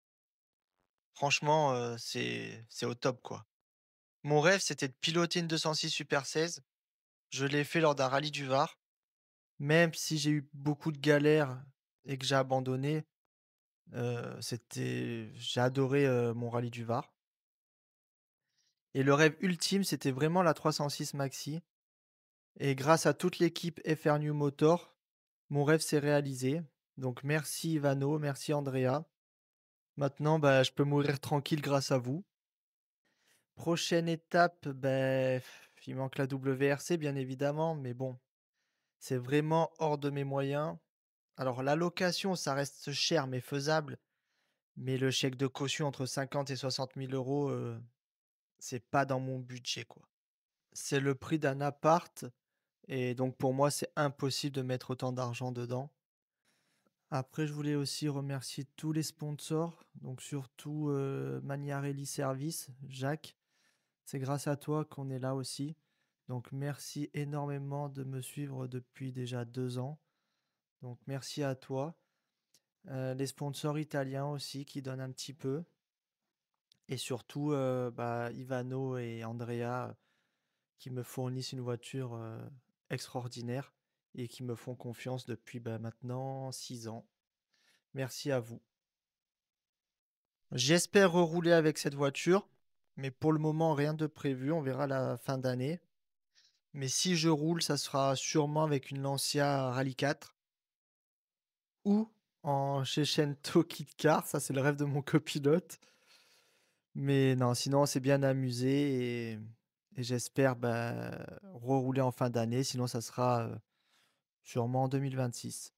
Franchement, c'est au top quoi. Mon rêve, c'était de piloter une 206 Super 16. Je l'ai fait lors d'un rallye du Var. Même si j'ai eu beaucoup de galères et que j'ai abandonné, j'ai adoré mon rallye du Var. Et le rêve ultime, c'était vraiment la 306 Maxi. Et grâce à toute l'équipe FR New Motor, mon rêve s'est réalisé. Donc merci Ivano, merci Andrea. Maintenant, bah, je peux mourir tranquille grâce à vous. Prochaine étape, il manque la WRC bien évidemment, mais bon, c'est vraiment hors de mes moyens. Alors la location, ça reste cher mais faisable, mais le chèque de caution entre 50 et 60 000 euros, c'est pas dans mon budget quoi. C'est le prix d'un appart et donc pour moi c'est impossible de mettre autant d'argent dedans. Après je voulais aussi remercier tous les sponsors, donc surtout Magnarelli Service, Jacques. C'est grâce à toi qu'on est là aussi. Donc merci énormément de me suivre depuis déjà 2 ans. Donc merci à toi. Les sponsors italiens aussi qui donnent un petit peu. Et surtout Ivano et Andrea qui me fournissent une voiture extraordinaire et qui me font confiance depuis maintenant 6 ans. Merci à vous. J'espère rerouler avec cette voiture. Mais pour le moment, rien de prévu. On verra la fin d'année. Mais si je roule, ça sera sûrement avec une Lancia Rally 4 ou en Cento Kit Car. Ça, c'est le rêve de mon copilote. Mais non, sinon, on s'est bien amusé et j'espère rerouler en fin d'année. Sinon, ça sera sûrement en 2026.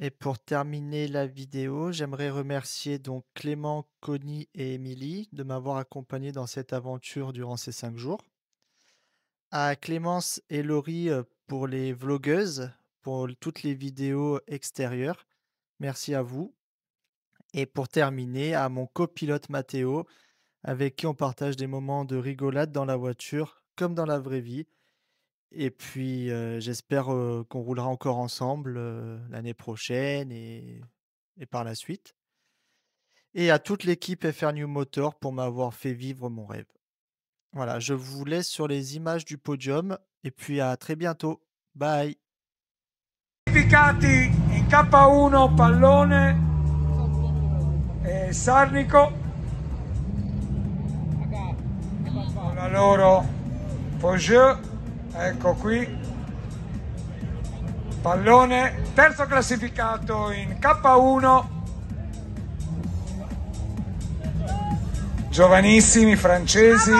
Et pour terminer la vidéo, j'aimerais remercier donc Clément, Connie et Émilie de m'avoir accompagné dans cette aventure durant ces 5 jours. À Clémence et Laurie pour les vlogueuses, pour toutes les vidéos extérieures. Merci à vous. Et pour terminer, à mon copilote Mathéo, avec qui on partage des moments de rigolade dans la voiture, comme dans la vraie vie. Et puis, j'espère qu'on roulera encore ensemble l'année prochaine et par la suite. Et à toute l'équipe FR New Motor pour m'avoir fait vivre mon rêve. Voilà, je vous laisse sur les images du podium et puis à très bientôt. Bye. Qualificati in K1 Pallone e Sarnico con la loro Peugeot. Ecco qui Pallone, terzo classificato in K1. Giovanissimi francesi.